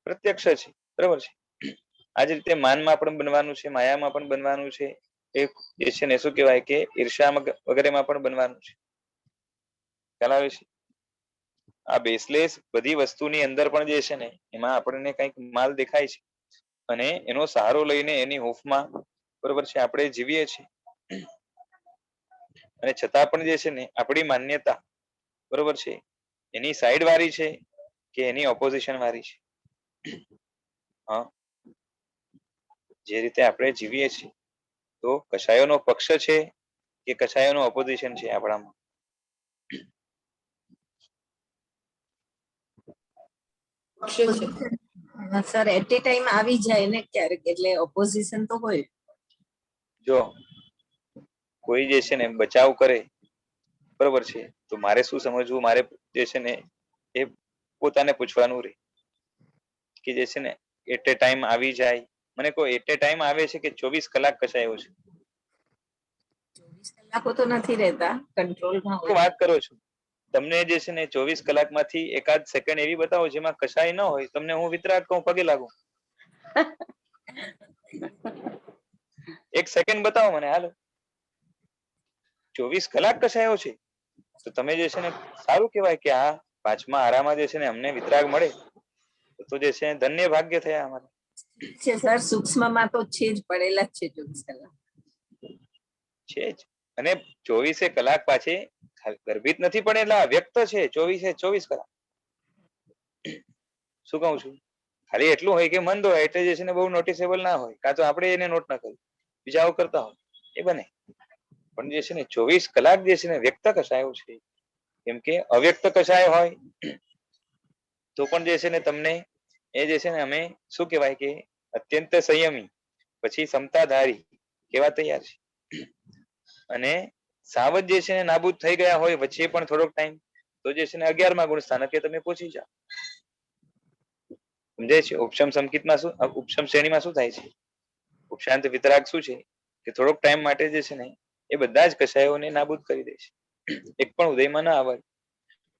પ્રત્યક્ષ છે. બરોબર છે. આ જ રીતે માનમાં પણ બનવાનું છે, માયામાં પણ બનવાનું છે, એ જે છે ને શું કહેવાય કે ઈર્ષા વગેરેમાં પણ બનવાનું છે. ખ્યાલ આવે છે? આ બેસલેસ બધી વસ્તુની અંદર પણ જે છે ને એમાં આપણને કંઈક માલ દેખાય છે અને એનો સહારો લઈને એની હૂંફમાં બરોબર છે આપણે જીવીએ છીએ. અને છતાં પણ જે છે ને આપણી માન્યતા બરોબર છે એની સાઈડ વાળી છે કે એની ઓપોઝિશન વાળી છે. હા, જે રીતે આપણે જીવીએ છીએ તો કશાયોનો પક્ષ છે કે કશાયોનો ઓપોઝિશન છે આપણામાં? સર એટ એ ટાઈમ આવી જાય ને ક્યારેક, એટલે ઓપોઝિશન તો હોય. જો કોઈ જે છે ને બચાવ કરે બરોબર છે તો મારે શું સમજવું, મારે જે છે ને એ પોતાને પૂછવાનું રહે કે જે છે ને એટ એ ટાઈમ આવી જાય. મને કહો એટ એ ટાઈમ આવે છે કે 24 કલાક કશાયો છે? 24 કલાકો તો નથી રહેતા, કંટ્રોલમાં હું હોય. વાત કરો છું તમને જે છે ને 24 કલાકમાંથી એકાદ સેકન્ડ એવી બતાવો જેમાં કશાય ન હોય, તમને હું વિતરાગ કહું, પગે લાગુ. એક સેકન્ડ બતાવો મને, હાલો. 24 કલાક કશાયો છે તો તમે જે છે ને સારું કહેવાય કે આ પાંચમા આરામાં જે છે ને અમને વિતરાગ મળે તો જે છે ધન્ય ભાગ્ય થયા અમારે. છે સર, સૂક્ષ્મમાં તો છે જ, પડેલા જ છે 24 કલાક છે જ. અને 24 કલાક પાછી ગર્ભિત નથી પડેલા, વ્યક્ત છે 24 કલાક. શું કહું છું? ખાલી એટલું હોય કે મંદ હોય એટલે જે છે ને બહુ નોટિસેબલ ના હોય, કાં તો આપણે એને નોટ ના કરીએ, બીજાઓ કરતા હોય એ બને. પણ જે છે ને 24 કલાક જે છે ને વ્યક્ત કશાયો છે. કેમ કે અવ્યક્ત કશાય હોય તો પણ જે છે ને તમને એ જે છે ને અમે શું કહેવાય કે અત્યંત સંયમી પછી સમતાધારી કેવા તૈયાર છે. અને સાવજ જે છે ને નાબૂદ થઈ ગયા હોય વચ્ચે પણ થોડોક ટાઈમ તો જે છે ને 11મા ગુણ સ્થાનકે તમે પહોંચી જાઓ. સમજાય છે? ઉપશમ સંકિતમાં શું, ઉપશમ શ્રેણીમાં શું થાય છે? ઉપશાંત વિતરાગ શું છે કે થોડોક ટાઈમ માટે જે છે ને એ બધા જ કશાયોને નાબૂદ કરી દે છે. એક પણ ઉદયમાં ના આવે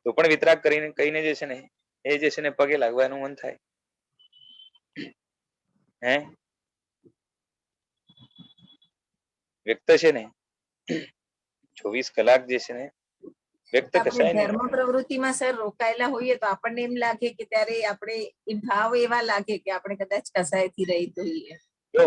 તો પણ વિતરાગ કરીને કહીને જે છે ને એ જે છે ને પગે લાગવાનું મન થાય. હે વ્યક્ત છે ને 24 કલાક જે છે ને વ્યક્ત આપણે કશાય નહીં. ધર્મ પ્રવૃત્તિમાં સર રોકાયેલા હોઈએ તો આપણને એમ લાગે કે ત્યારે આપણે એ ભાવ એવા લાગે કે આપણે કદાચ કસાયથી રહિત હોઈએ. જો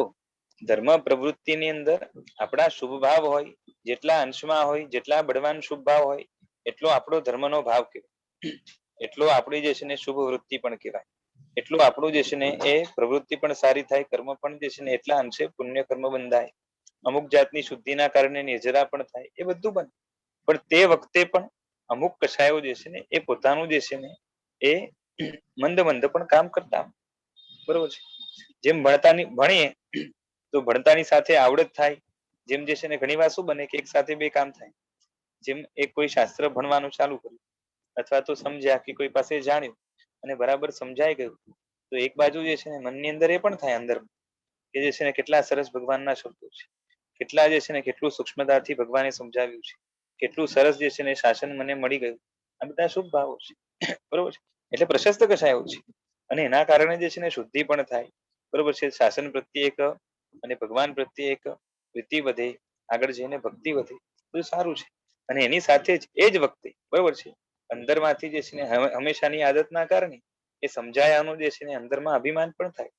ધર્મ પ્રવૃત્તિની અંદર આપણા શુભ ભાવ હોય, જેટલા અંશમાં હોય, જેટલા બળવાન શુભ ભાવ હોય એટલો આપણો ધર્મનો ભાવ કહેવાય, એટલો આપણી જે છે ને શુભ વૃત્તિ પણ કહેવાય, એટલું આપણું જે છે ને એ પ્રવૃત્તિ પણ સારી થાય, કર્મ પણ જે છે ને એટલા અંશે પુણ્ય કર્મ બંધાય, અમુક જાતની શુદ્ધિના કારણે નિર્જરા પણ થાય, એ બધું બને. પણ તે વખતે પણ અમુક કશાયો જે છે ને એ પોતાનું જે છે ને એ મંદ મંદ પણ કામ કરતા, બરોબર છે. જેમ ભણીએ તો ભણતાની સાથે આવડત થાય, જેમ જે છે ને ઘણી વાર શું બને કે એક સાથે બે કામ થાય. જેમ એક કોઈ શાસ્ત્ર ભણવાનું ચાલુ કર્યું અથવા તો સમજ્યા કે કોઈ પાસે જાણ્યું અને બરાબર સમજાઈ ગયું તો એક બાજુ જે છે ને મનની અંદર એ પણ થાય અંદર કે જે છે ને કેટલા સરસ ભગવાનના શબ્દો છે, કેટલા જે છે ને કેટલું સૂક્ષ્મતાથી ભગવાને સમજાવ્યું છે, કેટલું સરસ જે છે ને શાસન મને મળી ગયું. આ બધા શુભ ભાવો છે, બરોબર છે. એટલે પ્રશસ્ત કશાયો છે અને એના કારણે જે છે ને શુદ્ધિ પણ થાય, બરોબર છે. શાસન પ્રત્યે એક અને ભગવાન પ્રત્યે એક પ્રીતિ વધે, આગળ જઈને ભક્તિ વધે, બધું સારું છે. અને એની સાથે જ એ જ વખતે બરોબર છે અંદરમાંથી જે છે ને હંમેશાની આદતના કારણે એ સમજાયાનું જે છે ને અંદરમાં અભિમાન પણ થાય,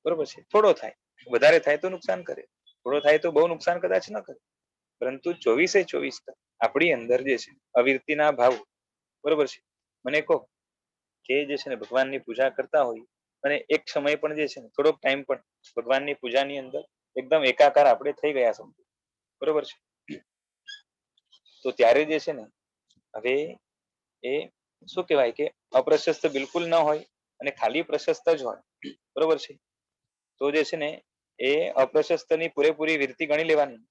બરોબર છે, થોડો થાય વધારે થાય તો નુકસાન કરે, થોડો થાય તો બહુ નુકસાન કદાચ ન કરે, પરંતુ 24/24 આપણી અંદર જે છે અવિરતિના ભાવ, બરોબર છે. મને કહો કે જે છે ને ભગવાનની પૂજા કરતા હોય અને એક સમય પણ જે છે ને થોડોક ટાઈમ પણ ભગવાનની પૂજાની અંદર એકદમ એકાકાર આપણે થઈ ગયા સમજો, બરોબર છે. તો ત્યારે જે છે ને હવે એ શું કહેવાય કે અપ્રશસ્ત બિલકુલ ન હોય અને ખાલી પ્રશસ્ત જ હોય, બરોબર છે. તો જે છે ને એ અપ્રશસ્તની પૂરેપૂરી વિરતી ગણી લેવાની.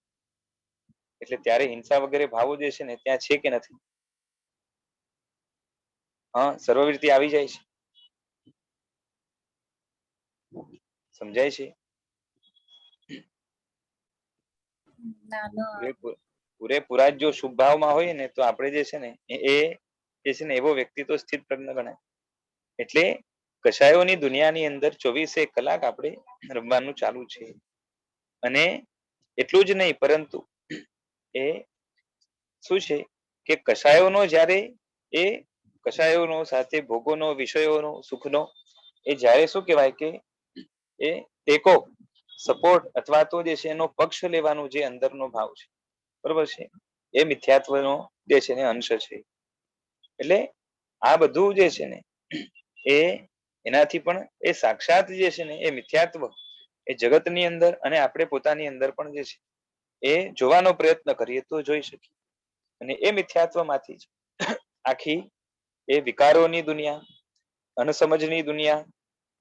એટલે ત્યારે હિંસા વગેરે ભાવો જે છે ને ત્યાં છે કે નથી? હા, સર્વવૃત્તિ આવી જાય છે, સમજાય છે? પૂરેપૂરા જો શુભ ભાવમાં હોય ને તો આપણે જે છે ને એ જે છે ને એવો વ્યક્તિ તો સ્થિત પ્રજ્ઞ ગણાય. એટલે કષાયોની દુનિયાની અંદર 24 કલાક આપણે રમવાનું ચાલુ છે. અને એટલું જ નહીં, પરંતુ એ શું છે કે કષાયોનો જ્યારે એ કષાયોનો સાથે ભોગોનો, વિષયોનો, સુખનો એ જ્યારે શું કહેવાય કે એ ટેકો, સપોર્ટ અથવા તો જે છે એનો પક્ષ લેવાનું જે અંદરનો ભાવ છે, બરોબર છે, એ મિથ્યાત્વનો જે છે ને અંશ છે. એટલે આ બધું જે છે ને એ એનાથી પણ એ સાક્ષાત જે છે ને એ મિથ્યાત્વ એ જગતની અંદર અને આપણે પોતાની અંદર પણ જે છે એ જોવાનો પ્રયત્ન કરીએ તો જોઈ શકીએ. અને એ મિથ્યાત્વમાંથી જ આખી એ વિકારોની દુનિયા, અનસમજની દુનિયા,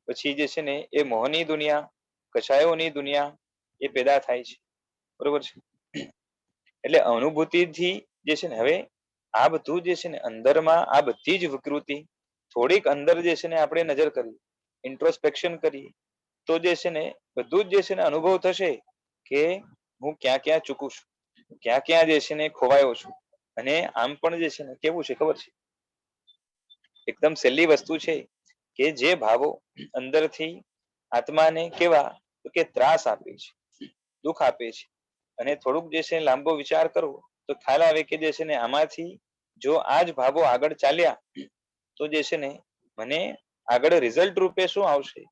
પછી જે છે ને એ મોહની દુનિયા, કષાયોની દુનિયા એ પેદા થાય છે, બરોબર છે. એટલે અનુભૂતિથી જે છે ને હવે આ બધું જે છે ને અંદરમાં આ બધી જ વિકૃતિ થોડીક અંદર જે છે ને આપણે નજર કરીએ, ઇન્ટ્રોસ્પેક્શન કરીએ, તો જે છે ને બધું જ જે છે ને અનુભવ થશે કે હું ક્યાં ક્યાં ચૂકું છું, ક્યાં ક્યાં જે છે ને ખોવાયો છું. અને આમ પણ જે છે ને કેવું છે ખબર છે, એકદમ સહેલી વસ્તુ છે કે જે ભાવો અંદરથી આત્માને કેવા કે ત્રાસ આપે છે, દુઃખ આપે છે, અને થોડુંક જે છે લાંબો વિચાર કરવો તો ખ્યાલ આવે કે જે છે ને આમાંથી જો આ જ ભાવો આગળ ચાલ્યા તો જે છે ને મને આગળ રિઝલ્ટ રૂપે શું આવશે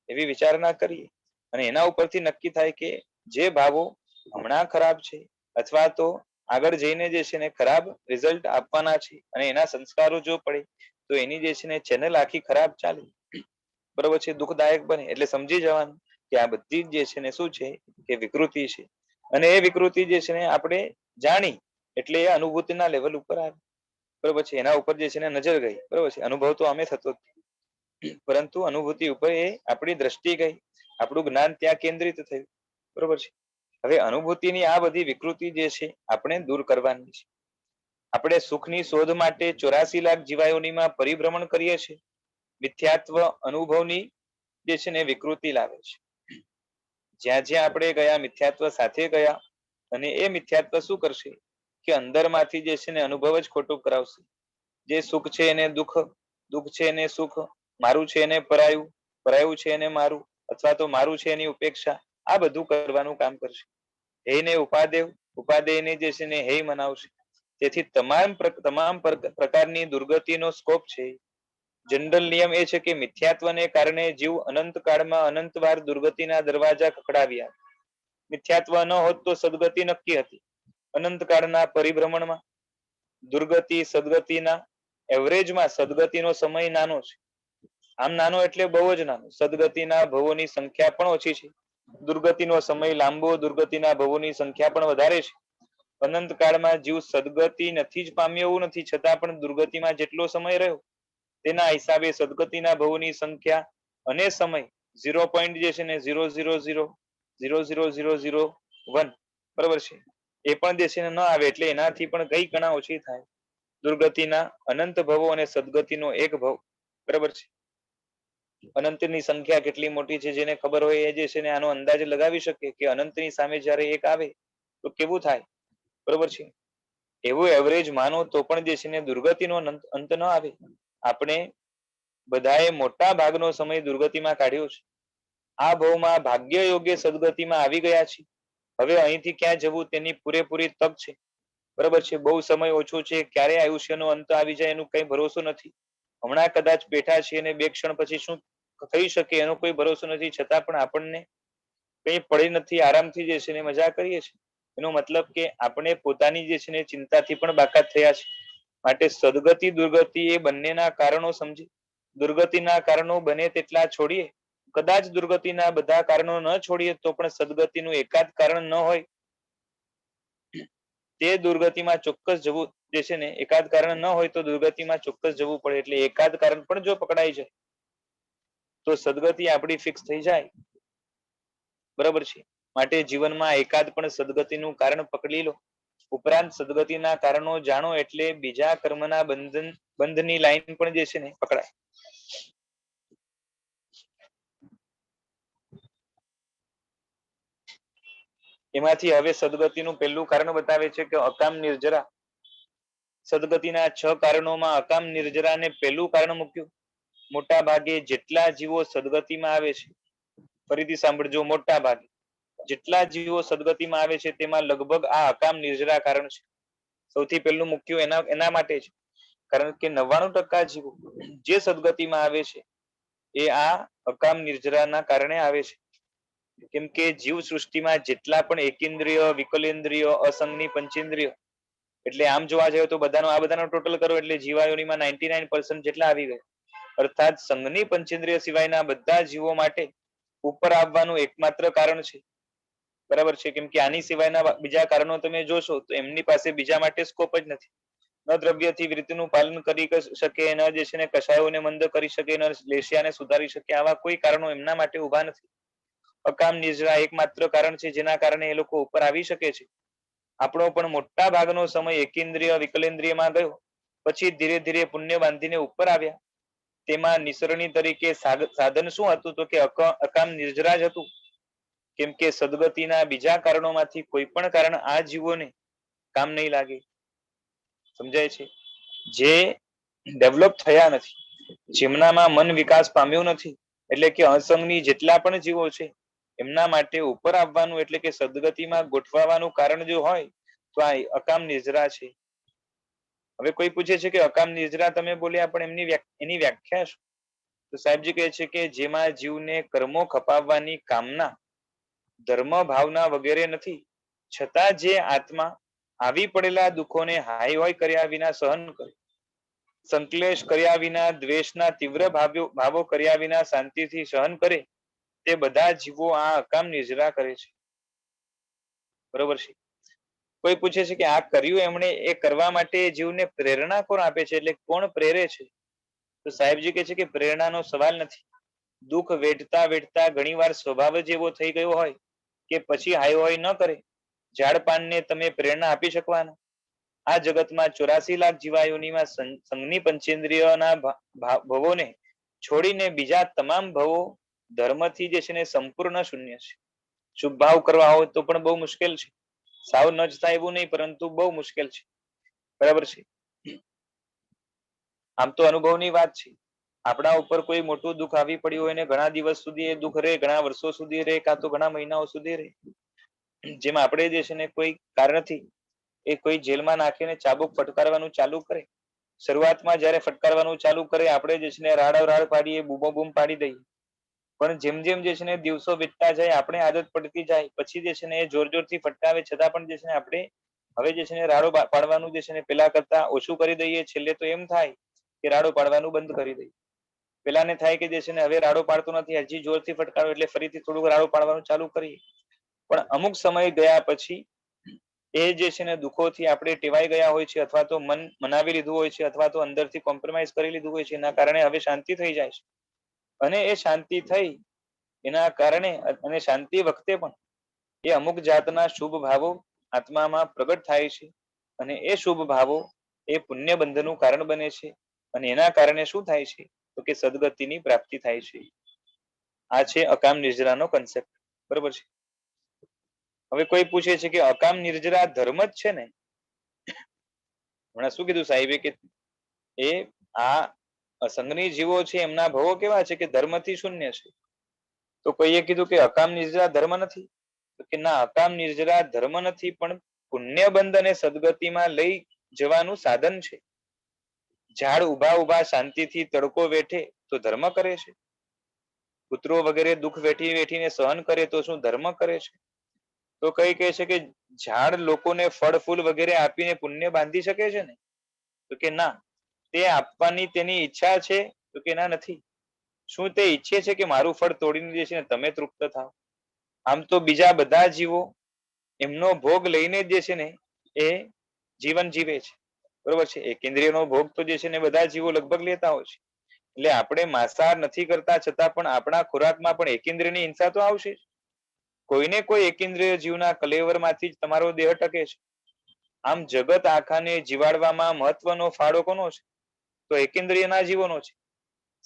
એવી વિચારણા કરીએ અને એના ઉપરથી નક્કી થાય કે જે ભાવો હમણાં ખરાબ છે અથવા તો આગળ જઈને જે છે ને ખરાબ રિઝલ્ટ આપવાના છે અને એના સંસ્કારો જો પડે તો એની જે છે ને ચેનલ આખી ખરાબ ચાલે, બરોબર છે, દુઃખદાયક બને. એટલે સમજી જવાનું કે આ બધી જ જે છે ને શું છે કે વિકૃતિ છે. અને એ વિકૃતિ જે છે ને આપણે જાણી એટલે એ અનુભૂતિના લેવલ ઉપર આવે, બરોબર છે. એના ઉપર જે છે ને નજર ગઈ, બરોબર છે, અનુભવ તો અમે થતો જ, પરંતુ અનુભૂતિ ઉપર એ આપણી દ્રષ્ટિ ગઈ, આપણું જ્ઞાન ત્યાં કેન્દ્રિત થયું, બરોબર છે. હવે અનુભૂતિની આ બધી વિકૃતિ જે છે આપણે દૂર કરવાની છે. આપણે સુખની શોધ માટે 84 લાખ જીવાયોનીમાં પરિભ્રમણ કરીએ છીએ. મિથ્યાત્વ અનુભવની જે છે ને વિકૃતિ લાવે છે. જ્યાં જ્યાં આપણે ગયા મિથ્યાત્વ સાથે ગયા અને એ મિથ્યાત્વ શું કરશે કે અંદરમાંથી જે છે ને અનુભવ જ ખોટું કરાવશે. જે સુખ છે એને દુઃખ, દુઃખ છે એને સુખ, મારું છે એને પરાયું, પરાયું છે એને મારું, અથવા તો મારું છે એની ઉપેક્ષા, આ બધું કરવાનું કામ કરશે. હેને ઉપાદેવ, ઉપાદેયને જે છે ને હે મનાવશે. તેથી તમામ પ્રકારની દુર્ગતિનો સ્કોપ છે. જનરલ નિયમ એ છે કે મિથ્યાત્વને કારણે જીવ અનંત કાળમાં અનંત વાર દુર્ગતિના દરવાજા ખખડાવ્યા. મિથ્યાત્વ ન હોત તો સદગતિ નક્કી હતી. અનંત કાળના પરિભ્રમણમાં દુર્ગતિ સદગતિના એવરેજમાં સદગતિનો સમય નાનો છે. આમ નાનો એટલે બહુ જ નાનો. સદગતિના ભવોની સંખ્યા પણ ઓછી છે, દુર્ગતિનો સમય લાંબો, દુર્ગતિના ભવોની સંખ્યા પણ વધારે છે. અનંત કાળમાં જીવ સદગતિ નથી જ પામ્યો એવું નથી, છતાં પણ દુર્ગતિમાં જેટલો સમય રહ્યો તેના હિસાબે સદગતિના ભવોની સંખ્યા અને સમય 0.0.0000001 બરોબર છે, એ પણ જે છે ન આવે. એટલે એનાથી પણ કઈ ગણા ઓછી થાય. દુર્ગતિના અનંત ભવો અને સદગતિનો એક ભવ, બરાબર છે. અનંતની સંખ્યા કેટલી મોટી છે જેને ખબર હોય એ જે છે ને આનો અંદાજ લગાવી શકે કે અનંતની સામે જ્યારે એક આવે તો કેવું થાય, બરોબર છે. એવું એવરેજ માનો તો પણ જે છે ને દુર્ગતિનો અંત ન આવે. આપણે બધાએ મોટા ભાગનો સમય દુર્ગતિમાં કાઢ્યો છે. આ ભવમાં ભાગ્ય યોગ્ય સદગતિમાં આવી ગયા છે. હવે અહીંથી ક્યાં જવું તેની પૂરેપૂરી તક છે, બરોબર છે. બહુ સમય ઓછો છે, ક્યારે આયુષ્યનો અંત આવી જાય એનું કઈ ભરોસો નથી. હમણાં કદાચ બેઠા છીએ અને 2 ક્ષણ પછી શું થઈ શકે એનો કોઈ ભરોસો નથી, છતાં પણ આપણને કઈ પડી નથી, આરામથી જે છે ને મજા કરીએ છીએ, એનો મતલબ કે આપણે પોતાની જે છે ને ચિંતાથી પણ બાકાત થયા છે. માટે સદગતિ દુર્ગતિ એ બંનેના કારણો સમજી દુર્ગતિના કારણો બને તેટલા છોડીએ. કદાચ દુર્ગતિના બધા કારણો ન છોડીએ તો પણ સદગતિનું એકાદ કારણ ન હોય તે દુર્ગતિમાં ચોક્કસ જવું જે છે ને, એકાદ કારણ ન હોય તો દુર્ગતિમાં ચોક્કસ જવું પડે. એટલે એકાદ કારણ પણ જો પકડાઈ જાય તો સદગતિ આપણી ફિક્સ થઈ જાય. બરાબર છે. માટે જીવનમાં એકાદ પણ સદગતિનું કારણ પકડી લો. ઉપરાંત સદગતિના કારણો જાણો એટલે બીજા કર્મના બંધની લાઈન પણ જે છે ને પકડાય. એમાંથી હવે સદગતિનું પહેલું કારણ બતાવે છે કે અકામ નિર્જરા. સદગતિના 6 કારણોમાં અકામ નિર્જરાને પહેલું કારણ મૂક્યું. મોટા ભાગે જેટલા જીવો સદગતિમાં આવે છે, ફરીથી સાંભળજો, મોટા ભાગે જેટલા જીવો સદગતિમાં આવે છે તેમાં લગભગ આ અકામ નિર્જરા કારણ છે. સૌથી પહેલું મૂક્યું એના માટે છે. કારણ કે 99% જીવો જે સદગતિમાં આવે છે એ આ અકામ નિર્જરાના કારણે આવે છે. કેમ કે જીવ સૃષ્ટિમાં જેટલા પણ એકેન્દ્રિય, વિકલેન્દ્રિય, અસંગની પંચેન્દ્રિય, એટલે આમ જોવા જઈએ તો આ બધાનો ટોટલ કરો એટલે જીવાયોનીમાં 99% જેટલા આવી ગયા. અર્થાત સંઘની પંચેન્દ્રિય સિવાયના બધા જીવો માટે ઉપર આવવાનું એકમાત્ર કારણ છે. બરાબર છે. કેમ કે આની સિવાયના બીજા કારણો તમે જોશો તો એમની પાસે બીજા માટે સ્કોપ જ નથી. ન દ્રવ્યથી વૃત્તિનું પાલન કરી શકે, ન જે છે ને કશાયોને મંદ કરી શકે, ન લેશિયાને સુધારી શકે, આવા કોઈ કારણો એમના માટે ઉભા નથી. અકામ નિર્જરા એકમાત્ર કારણ છે જેના કારણે એ લોકો ઉપર આવી શકે છે. આપણો પણ મોટા ભાગનો સમય એકેન્દ્રિય, વિકલેન્દ્રિયમાં ગયો. પછી ધીરે ધીરે પુણ્ય બાંધીને ઉપર આવ્યા. તેમાં નિસરણી તરીકે સાધન શું હતું? તો કે અકામ નિર્જરા જ હતું. કેમ કે સદગતિના બીજા કારણોમાંથી કોઈ પણ કારણ આ જીવોને કામ નહીં લાગે. સમજાય છે? જે ડેવલપ થયા નથી, જેમનામાં મન વિકાસ પામ્યું નથી, એટલે કે અસંગની જેટલા પણ જીવો છે એમના માટે ઉપર આવવાનું એટલે કે સદગતિમાં ગોઠવાવાનું કારણ જો હોય તો આ અકામ નિર્જરા છે. હવે કોઈ પૂછે છે કે અકામ નિર્જરા તમે બોલ્યા પણ એની વ્યાખ્યા શું? તો સાહેબજી કહે છે કે જેમાં જીવને કર્મો ખપાવવાની કામના, ધર્મ ભાવના વગેરે નથી, છતાં જે આત્મા આવી પડેલા દુઃખોને હાય હોય કર્યા વિના સહન કરે, સંકલેશ કર્યા વિના, દ્વેષના તીવ્ર ભાવો કર્યા વિના શાંતિથી સહન કરે, તે બધા જીવો આ અકામ નિર્જરા કરે છે. બરોબર છે. કોઈ પૂછે છે કે આ કર્યું એમણે, એ કરવા માટે જીવને પ્રેરણા કોણ આપે છે? એટલે કોણ પ્રેરે છે? તો સાહેબજી કહે છે કે પ્રેરણાનો સવાલ નથી. દુઃખ વેઠતા વેઠતા ઘણીવાર સ્વભાવ જ એવો થઈ ગયો હોય કે પછી હાય હોય ન કરે. ઝાડ પાનને તમે પ્રેરણા આપી શકવાના? આ જગતમાં 84 લાખ જીવાયોનીમાં સંઘની પંચેન્દ્રિયોના ભવોને છોડીને બીજા તમામ ભવો ધર્મથી જે છે ને સંપૂર્ણ શૂન્ય છે. શુભ ભાવ કરવા હોય તો પણ બહુ મુશ્કેલ છે. સાવ ન જ થાય એવું નહીં, પરંતુ બહુ મુશ્કેલ છે. બરાબર છે. આમ તો અનુભવની વાત છે. આપણા ઉપર કોઈ મોટું દુઃખ આવી પડ્યું હોય ને ઘણા દિવસ સુધી એ દુઃખ રહે, ઘણા વર્ષો સુધી રહે, કાં તો ઘણા મહિનાઓ સુધી રહે. જેમ આપણે જે છે ને કોઈ કારણથી એ કોઈ જેલમાં નાખીને ચાબુક ફટકારવાનું ચાલુ કરે. શરૂઆતમાં જયારે ફટકારવાનું ચાલુ કરે આપણે જે છે ને રાડ પાડીએ, બૂમો બૂમ પાડી દઈએ. પણ જેમ જેમ જે છે ને દિવસો વીતતા જાય, આપણે આદત પડતી જાય, પછી જે છે ને એ જોર જોરથી ફટકાવે છતાં પણ જે છે ને આપણે હવે જે છે ને રાડો પાડવાનું જે છે ને પેલા કરતા ઓછું કરી દઈએ. છેલ્લે તો એમ થાય કે રાડો પાડવાનું બંધ કરી દઈએ. પેલાને થાય કે જે છે ને હવે રાડો પાડતો નથી, હજી જોરથી ફટકારો એટલે ફરીથી થોડુંક રાડો પાડવાનું ચાલુ કરીએ. પણ અમુક સમય ગયા પછી એ જે છે ને દુઃખોથી આપણે ટેવાઈ ગયા હોય છે, અથવા તો મન મનાવી લીધું હોય છે, અથવા તો અંદરથી કોમ્પ્રોમાઇઝ કરી લીધું હોય છે. એના કારણે હવે શાંતિ થઈ જાય છે. અને એ શાંતિ થઈ એના કારણે અને શાંતિ વખતે પણ એ અમુક જાતના શુભ ભાવો આત્મામાં પ્રગટ થાય છે. અને એ શુભ ભાવો એ પુણ્ય બંધનું કારણ બને છે. અને એના કારણે શું થાય છે? તો કે સદગતિની પ્રાપ્તિ થાય છે. આ છે અકામ નિર્જરાનો કન્સેપ્ટ. બરોબર છે. હવે કોઈ પૂછે છે કે અકામ નિર્જરા ધર્મ જ છે ને? હમણાં શું કીધું સાહેબે કે એ આ અસંગની જીવો છે એમના ભવો કેવા છે? કે ધર્મથી શૂન્ય છે. તો કોઈએ કીધું કે અકામ નિર્જરા ધર્મ નથી. તો કે ના, અકામ નિર્જરા ધર્મ નથી, પણ પુણ્યબંધ અને સદગતિમાં લઈ જવાનું સાધન છે. ઝાડ ઉભા ઉભા શાંતિથી તડકો વેઠે તો ધર્મ કરે છે. પુત્રો વગેરે દુઃખ વેઠી વેઠીને સહન કરે તો શું ધર્મ કરે છે? તો કઈ કહે છે કે ઝાડ લોકોને ફળ ફૂલ વગેરે આપીને પુણ્ય બાંધી શકે છે ને? તો કે ના, તે આપવાની તેની ઈચ્છા છે? તો કે ના, નથી. શું તે ઈચ્છે છે કે મારું ફળ તોડીને જે છે ને તમે તૃપ્ત થાવ? આમ તો બીજા બધા જીવો એમનો ભોગ લઈને જે છે ને એ જીવન જીવે છે, બરોબર છે. એકેન્દ્રિયનો ભોગ તો જે છે ને બધા જીવો લગભગ લેતા હોય છે. એટલે આપણે માંસાહાર નથી કરતા છતાં પણ આપણા ખોરાકમાં પણ એકેન્દ્રિયની હિંસા તો આવશે જ. કોઈને કોઈ એકેન્દ્રિય જીવના કલેવરમાંથી જ તમારો દેહ ટકે છે. આમ જગત આખાને જીવાડવામાં મહત્વનો ફાળો કોનો છે? તો એકેન્દ્રિયના જીવોનો છે.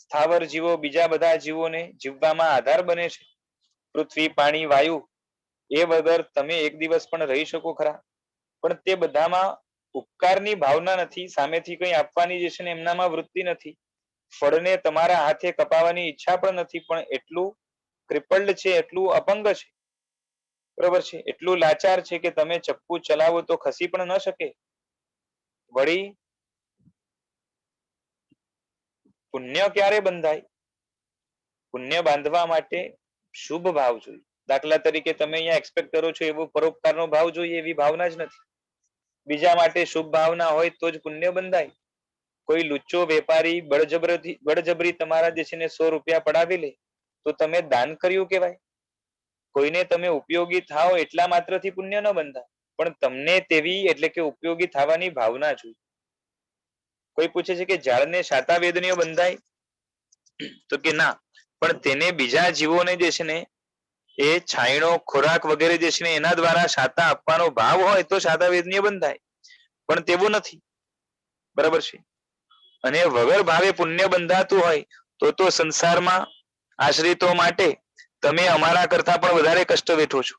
સ્થાવર જીવો બીજા બધા જીવોને જીવવામાં આધાર બને છે. પૃથ્વી, પાણી, વાયુ એ વગર તમે એક દિવસ પણ રહી શકો ખરા? પણ તે બધામાં ઉપકારની ભાવના નથી, સામેથી કંઈ આપવાની જે છે ને એમનામાં વૃત્તિ નથી. ફળને તમારા હાથે કપાવવાની ઈચ્છા પણ નથી, પણ એટલું ક્રિપલ્ડ છે, એટલું અપંગ છે, બરોબર છે, એટલું લાચાર છે કે તમે ચપ્પુ ચલાવો તો ખસી પણ ન શકે. વળી પુણ્ય ક્યારે બંધાય? પુણ્ય બાંધવા માટે શુભ ભાવ જોઈએ. દાખલા તરીકે તમે અહીંયા એક્સપેક્ટ કરો છો એવો પરોપકારનો ભાવ જોઈએ, એવી ભાવના જ નથી. બીજા માટે શુભ ભાવના હોય તો જ પુણ્ય બંધાય. કોઈ લુચ્ચો વેપારી બળજબરી તમારા જે છે ને 100 રૂપિયા પડાવી લે તો તમે દાન કર્યું કહેવાય. કોઈને તમે ઉપયોગી થાઓ એટલા માત્રથી પુણ્ય ન બંધાય, પણ તમને તેવી એટલે કે ઉપયોગી થવાની ભાવના જોઈએ. કોઈ પૂછે છે કે ઝાડને શાતા વેદનીય બંધાય? તો કે ના, પણ તેને બીજા જીવોને જે છે ને એ છાંયડો, ખોરાક વગેરે જે છે ને એના દ્વારા શાતા આપવાનો ભાવ હોય તો શાતા વેદનીય બંધાય, પણ તેવું નથી, બરાબર છે. અને વગર ભાવે પુણ્ય બંધાતું હોય તો સંસારમાં આશ્રિતો માટે તમે અમારા કરતા પણ વધારે કષ્ટ વેઠો છો,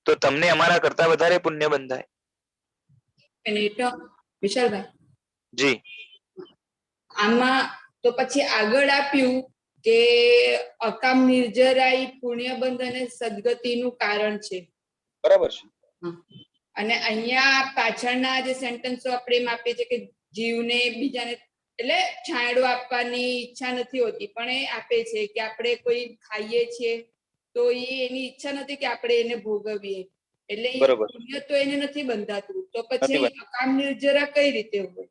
તો તમને અમારા કરતા વધારે પુણ્ય બંધાય. મિનિટ વિશાલભાઈ, જી. આમાં તો પછી આગળ આપ્યું કે અકામ નિર્જરાઈ પુણ્યબંધ અને સદગતિનું કારણ છે, બરાબર છે. અને અહીંયા પાછળના જે સેન્ટેન્સો આપણે એમ આપીએ છીએ કે જીવને બીજાને એટલે છાંયડો આપવાની ઈચ્છા નથી હોતી, પણ એ આપે છે કે આપણે કોઈ ખાઈએ છીએ તો એની ઈચ્છા નથી કે આપણે એને ભોગવીએ, એટલે એ બરોબર. પુણ્ય તો એને નથી બંધાતું. તો પછી નથી બંધાતું. અકામ નિર્જરા કઈ રીતે હોય?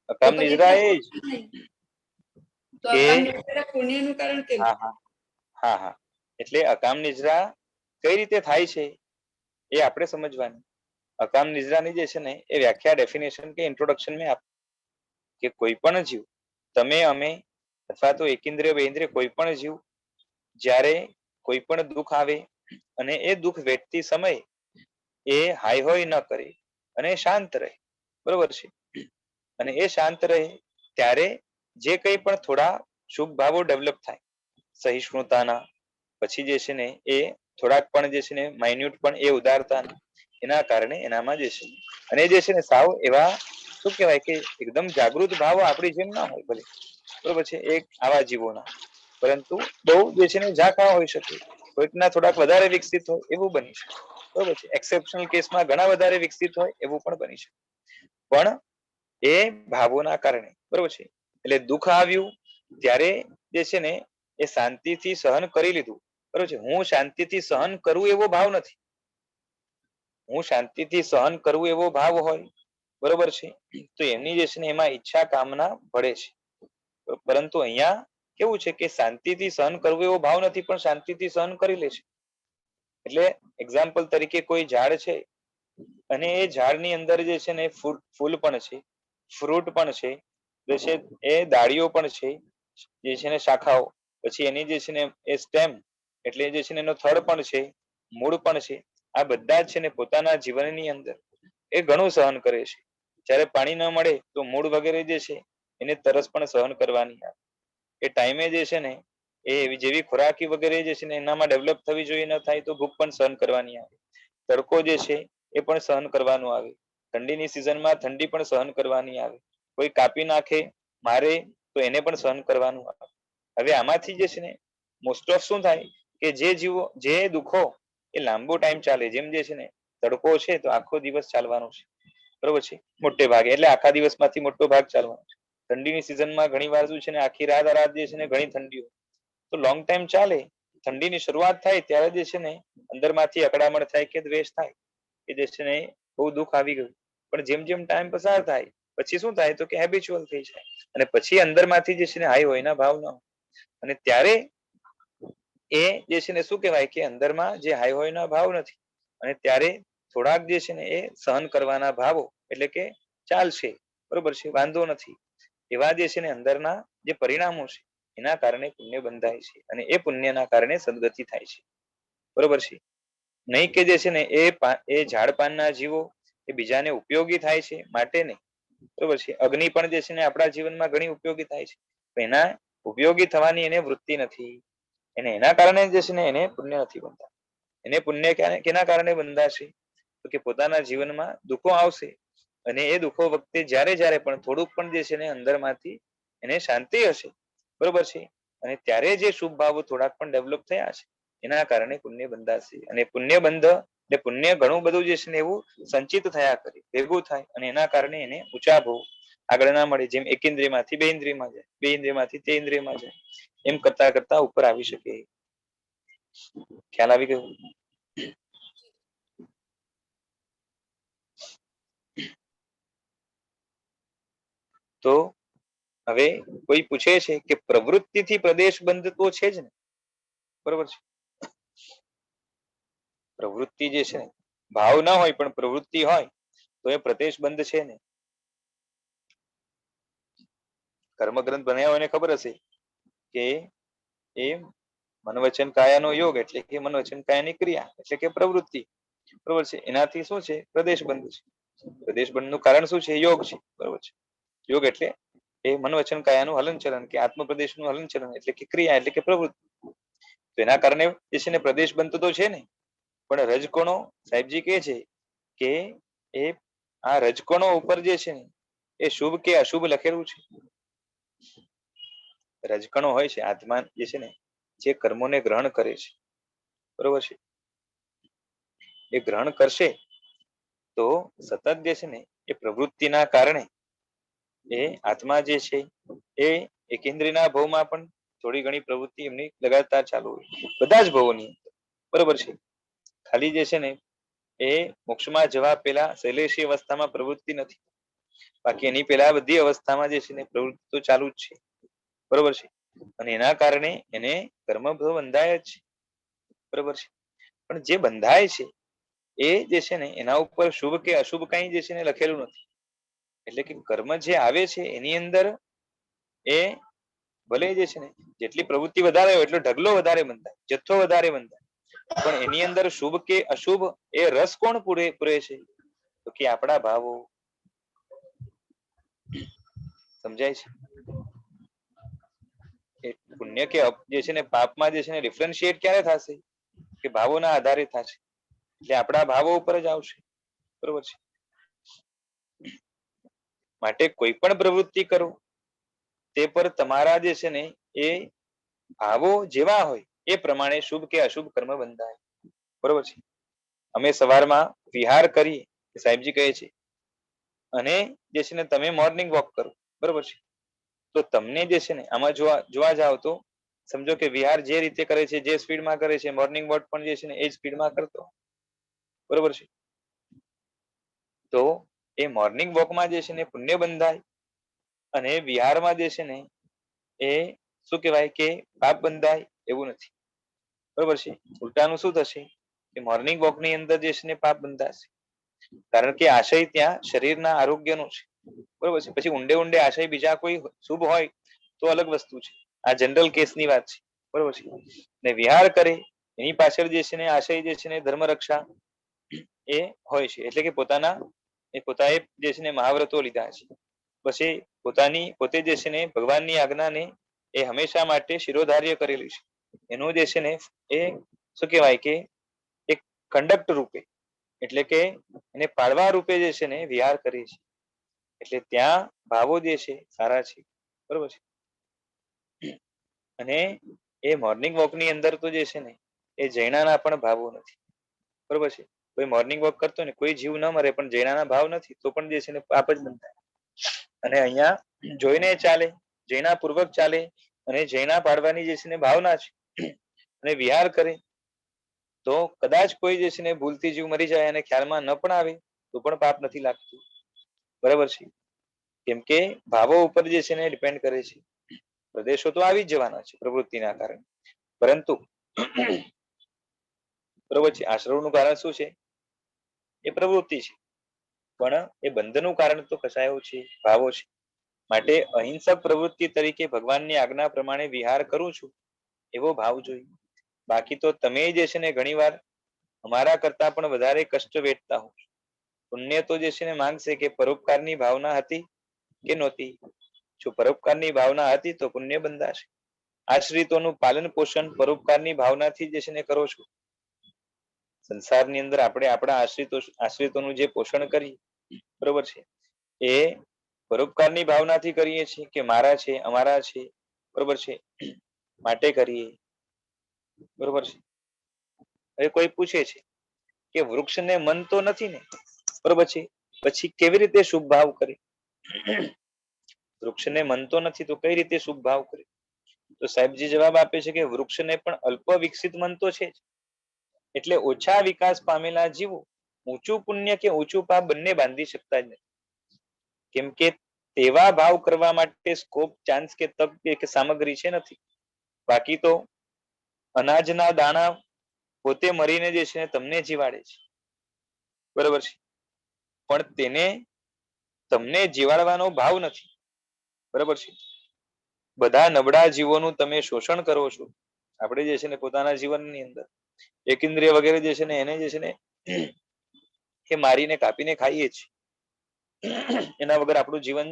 અકામ નિદ્રા એ જ તો કે અકામ નિર્જરા પુણ્યનું કારણ કેમ? હા હા હા હા એટલે અકામ નિદ્રા કઈ રીતે થાય છે એ આપણે સમજવાની. અકામ નિદ્રાની જે છે ને એ વ્યાખ્યા, ડેફિનેશન કે ઇન્ટ્રોડક્શન મેં આપી કે કોઈ પણ જીવ, તમે અમે અથવા તો એકેન્દ્રિય બેન્દ્રિય કોઈ પણ જીવ જ્યારે કોઈ પણ દુઃખ આવે અને એ દુઃખ વેઠતી સમય એ હાય હોય ન કરે અને શાંત રહે, બરોબર છે. અને એ શાંત રહે ત્યારે જે કંઈ પણ થોડા શુભ ભાવો ડેવલપ થાય સહિષ્ણુતાના, પછી જે છે ને એ થોડાક પણ જે છે ને માઇન્યુટ પણ એ ઉદારતા, એના કારણે એનામાં જે છે અને જે છે ને સાવ એવા શું કહેવાય કે એકદમ જાગૃત ભાવો આપણી જેમ ના હોય ભલે, બરોબર છે, એક આવા જીવોના, પરંતુ બહુ જે છે ને ઝાંખા હોઈ શકે, કોઈકના થોડાક વધારે વિકસિત હોય એવું બની શકે, બરોબર છે. એક્સેપ્શનલ કેસમાં ઘણા વધારે વિકસિત હોય એવું પણ બની શકે, પણ એ ભાવોના કારણે, બરોબર છે. એટલે દુઃખ આવ્યું ત્યારે જે છે ને એ શાંતિથી સહન કરી લીધું, બરોબર છે. હું શાંતિથી સહન કરું એવો ભાવ નથી, હું શાંતિથી સહન કરવું એવો ભાવ હોય, બરોબર છે, તો એમની જે છે ને એમાં ઈચ્છા કામના ભળે છે. પરંતુ અહીંયા કેવું છે કે શાંતિથી સહન કરવું એવો ભાવ નથી, પણ શાંતિથી સહન કરી લે છે. એટલે એક્ઝામ્પલ તરીકે કોઈ ઝાડ છે અને એ ઝાડની અંદર જે છે ને ફૂલ પણ છે, ફ્રૂટ પણ છે, જે છે એ ડાળીઓ પણ છે, જે છે ને શાખાઓ, પછી એની જે છે ને એ સ્ટેમ એટલે જે છે ને એનો થડ પણ છે, મૂળ પણ છે. આ બધા જ છે ને પોતાના જીવનની અંદર એ ઘણું સહન કરે છે. જ્યારે પાણી ન મળે તો મૂળ વગેરે જે છે એને તરસ પણ સહન કરવાની આવે. એ ટાઈમે જે છે ને એ જેવી ખોરાકી વગેરે જે છે ને એનામાં ડેવલપ થવી જોઈએ ન થાય તો ભૂખ પણ સહન કરવાની આવે. તડકો જે છે એ પણ સહન કરવાનો આવે. ઠંડીની સિઝનમાં ઠંડી પણ સહન કરવાની આવે. કોઈ કાપી નાખે, મારે તો એને પણ સહન કરવાનું આવે. હવે આમાંથી જે છે ને મોસ્ટ ઓફ શું થાય કે જે જીવો, જે દુઃખો એ લાંબો ટાઈમ ચાલે, જેમ જે છે ને તડકો છે તો આખો દિવસ ચાલવાનો છે, બરોબર છે, મોટે ભાગે, એટલે આખા દિવસમાંથી મોટો ભાગ ચાલવાનો છે. ઠંડીની સિઝનમાં ઘણી વાર શું છે ને આખી રાત જે છે ને ઘણી ઠંડી હોય તો લોંગ ટાઈમ ચાલે. ઠંડીની શરૂઆત થાય ત્યારે જે છે ને અંદરમાંથી અકળામણ થાય કે દ્વેષ થાય કે જે છે ને બહુ દુઃખ આવી ગયું. પણ જેમ જેમ ટાઈમ પસાર થાય પછી શું થાય તો કે હેબિચ્યુઅલ થઈ જાય અને પછી અંદરમાંથી જે છે ને હાઈ હોયના ભાવ ન હોય અને ત્યારે એ જે છે ને શું કહેવાય કે અંદરમાં જે હાઈ હોયના ભાવ નથી અને ત્યારે થોડાક જે છે ને એ સહન કરવાના ભાવો એટલે કે ચાલશે, બરોબર છે, વાંધો નથી, એવા જે છે ને અંદરના જે પરિણામો છે એના કારણે પુણ્ય બંધાય છે અને એ પુણ્યના કારણે સદગતિ થાય છે, બરોબર છે. નહીં કે જે છે ને એ ઝાડ પાનના જીવો એ બીજાને ઉપયોગી થાય છે માટે નહીં, બરોબર છે. અગ્નિ પણ જે છે ને આપણા જીવનમાં ઘણી ઉપયોગી થાય છે, એના ઉપયોગી થવાની એને વૃત્તિ નથી, એને એના કારણે જે છે ને એને પુણ્ય નથી બનતા. એને પુણ્ય કેના કારણે બંધાશે તો કે પોતાના જીવનમાં દુઃખો આવશે અને એ દુઃખો વખતે જ્યારે જ્યારે પણ થોડુંક પણ જે છે ને અંદરમાંથી એને શાંતિ હશે, બરોબર છે, અને ત્યારે જે શુભ ભાવો થોડાક પણ ડેવલપ થયા છે એના કારણે પુણ્ય બંધાશે અને પુણ્ય બંધ એટલે પુણ્ય ઘણું બધું જે છે ને એવું સંચિત થયા કરે, ભેગું થાય અને એના કારણે એને ઊંચા ભાવ આગળ ના મળે. જેમ એક ઇન્દ્રિયમાંથી બે ઇન્દ્રિયમાં જાય, બે ઇન્દ્રિયમાંથી તે ઇન્દ્રિયમાં જાય, એમ કરતા કરતા ઉપર આવી શકે. ખ્યાલ આવી ગયો? તો હવે કોઈ પૂછે છે કે પ્રવૃત્તિથી પ્રદેશ બંધ તો છે જ ને, બરોબર છે. પ્રવૃત્તિ જે છે ભાવ ના હોય પણ પ્રવૃત્તિ હોય તો એ પ્રદેશ બંધ છે ને. કર્મગ્રંથ બનાવ્યા એને ખબર હશે કે એ મનવચન કાયાનો યોગ એટલે કે મનવચન કાયાની ક્રિયા એટલે કે પ્રવૃત્તિ, બરોબર છે, એનાથી શું છે પ્રદેશ બંધ છે. પ્રદેશ બંધ નું કારણ શું છે? યોગ છે, બરોબર છે. યોગ એટલે એ મનવચન કાયાનું હલનચલન કે આત્મપ્રદેશનું હલનચલન એટલે કે ક્રિયા એટલે કે પ્રવૃત્તિ. તો એના કારણે જે છે ને પ્રદેશ બંધ તો છે ને, પણ રજકણો સાહેબજી કહે છે કે એ આ રજકણો ઉપર જે છે ને એ શુભ કે અશુભ લખેલું છે. રજકણો હોય છે આત્મા જે છે ને જે કર્મોને ગ્રહણ કરે છે, બરોબર છે, એ ગ્રહણ કરશે તો સતત જે છે ને એ પ્રવૃત્તિના કારણે એ આત્મા જે છે એ એકેન્દ્રના ભાવમાં પણ થોડી ઘણી પ્રવૃત્તિ એમની લગાતાર ચાલુ હોય બધા જ ભાવોની, બરોબર છે. ખાલી જે છે ને એ મોક્ષમાં જવા પેલા શૈલેષી અવસ્થામાં પ્રવૃત્તિ નથી, બાકી એની પેલા બધી અવસ્થામાં જે છે ને પ્રવૃત્તિ તો ચાલુ જ છે, બરોબર છે. અને એના કારણે એને કર્મભાવ બંધાય જ છે, બરોબર છે. પણ જે બંધાય છે એ જે છે ને એના ઉપર શુભ કે અશુભ કઈ જે છે ને લખેલું નથી. એટલે કે કર્મ જે આવે છે એની અંદર એ ભલે જે છે ને જેટલી પ્રવૃત્તિ વધારે હોય એટલો ઢગલો વધારે બંધાય, જથ્થો વધારે બંધાય, પણ એની અંદર શુભ કે અશુભ એ રસ કોણ પૂરે છે તો કે આપણા ભાવો. સમજાય છે? એ પુણ્ય કે જે છે ને પાપમાં જે છે ને ડિફરન્શિએટ ક્યારે થશે કે ભાવોના આધારે થશે, એટલે આપણા ભાવો ઉપર જ આવશે, બરોબર છે. માટે કોઈ પણ પ્રવૃત્તિ કરો તે પર તમારા જે છે ને એ ભાવો જેવા હોય એ પ્રમાણે શુભ કે અશુભ કર્મ બંધાય, બરોબર છે. અમે સવારમાં વિહાર કરીએ સાહેબજી કહે છે અને જે છે ને તમે મોર્નિંગ વોક કરો, બરોબર છે, તો તમને જે છે ને આમાં જોવા જાવ તો સમજો કે વિહાર જે રીતે કરે છે, જે સ્પીડમાં કરે છે, મોર્નિંગ વોક પણ જે છે ને એ સ્પીડમાં કરતો, બરોબર છે. તો એ મોર્નિંગ વોકમાં જે છે ને પુણ્ય બંધાય અને વિહારમાં જે છે ને એ શું કહેવાય કે પાપ બંધાય એવું નથી, બરોબર છે. ઉલટાનું શું થશે કે મોર્નિંગ વોકની અંદર જે છે ને પાપ બંધાશે, કારણ કે આશય ત્યાં શરીરના આરોગ્યનો છે, બરોબર છે. પછી ઊંડે ઊંડે આશય બીજા કોઈ શુભ હોય તો અલગ વસ્તુ છે, આ જનરલ કેસની વાત છે, બરોબર છે. ને વિહાર કરે એની પાછળ જે છે ને આશય જે છે ને ધર્મ રક્ષા એ હોય છે, એટલે કે પોતાએ જે છે ને મહાવ્રતો લીધા છે, પછી પોતે જે છે ને ભગવાનની આજ્ઞાને એ હંમેશા માટે શિરોધાર્ય કરેલી છે, એનું જે છે ને એ શું કહેવાય કે એક કંડક્ટ રૂપે એટલે કે એને પાળવા રૂપે જે છે ને વિહાર કરે છે, એટલે ત્યાં ભાવો જે છે સારા છે, બરોબર છે. અને એ મોર્નિંગ વોકની અંદર તો જે છે ને એ જૈનાના પણ ભાવો નથી, બરોબર છે. કોઈ મોર્નિંગ વોક કરતો ને કોઈ જીવ ન મરે પણ જૈનાના ભાવ નથી તો પણ જે છે ને પાપ જ બંધાય. અને અહીંયા જોઈને ચાલે, જૈના પૂર્વક ચાલે અને જૈના પાડવાની જે છે ને ભાવના છે અને વિહાર કરે તો કદાચ કોઈ જે છે ને ભૂલથી જીવ મરી જાય અને ખ્યાલમાં ન પણ આવે તો પણ પાપ નથી લાગતું. બરાબર છે. કેમ કે ભાવો ઉપર જે છે ને ડિપેન્ડ કરે છે. પ્રદેશો તો આવી જ જવાના છે પ્રવૃત્તિના કારણે, પરંતુ બરોબર છે, આશ્રવનું કારણ શું છે? એ પ્રવૃત્તિ છે. પણ એ બંધનું કારણ તો કસાયો છે, ભાવો છે. માટે અહિંસક પ્રવૃત્તિ તરીકે ભગવાનની આજ્ઞા પ્રમાણે વિહાર કરું છું એવો ભાવ જોઈએ. બાકી તો તમે જે છે ને ઘણી વાર અમારા કરતા પણ વધારે કષ્ટ વેઠતા હો. પુણ્ય તો જે છે ને માંગશે કે પરોપકારની ભાવના હતી કે નહોતી. જો પરોપકારની ભાવના હતી તો પુણ્ય બંધાશે. આશ્રિતોનું પાલન પોષણ પરોપકારની ભાવનાથી જે છે ને કરો છો. સંસારની અંદર આપણે આપણા આશ્રિતોનું જે પોષણ કરીએ, બરોબર છે, એ પરોપકારની ભાવનાથી કરીએ છીએ કે મારા છે, અમારા છે, બરોબર છે, માટે કરીએ, બરોબર છે. હવે કોઈ પૂછે છે કે વૃક્ષને મન તો નથી ને, બરોબર છે, પછી કેવી રીતે શુભ ભાવ કરે? વૃક્ષને મન તો નથી તો કઈ રીતે શુભ ભાવ કરે? તો સાહેબજી જવાબ આપે છે કે વૃક્ષને પણ અલ્પ વિકસિત મન તો છે જ. એટલે ઓછા વિકાસ પામેલા જીવો ઊંચું પુણ્ય કે ઊંચું પાપ બંને બાંધી શકતા જ નથી. કેમ કે તેવા ભાવ કરવા માટે સ્કોપ, ચાન્સ કે તક કે સામગ્રી છે નથી. બાકી તો અનાજના દાણા પોતે મરીને જે છે તમને જીવાડે છે, બરોબર છે, પણ તેને તમને જીવાડવાનો ભાવ નથી, બરોબર છે. બધા નબળા જીવોનું તમે શોષણ કરો છો. આપણે જે છે ને પોતાના જીવનની અંદર એક ઇન્દ્રિય વગેરે જે છે ને એને જે છે ને એ મારીને કાપીને ખાઈએ છીએ. એના વગર આપણું જીવન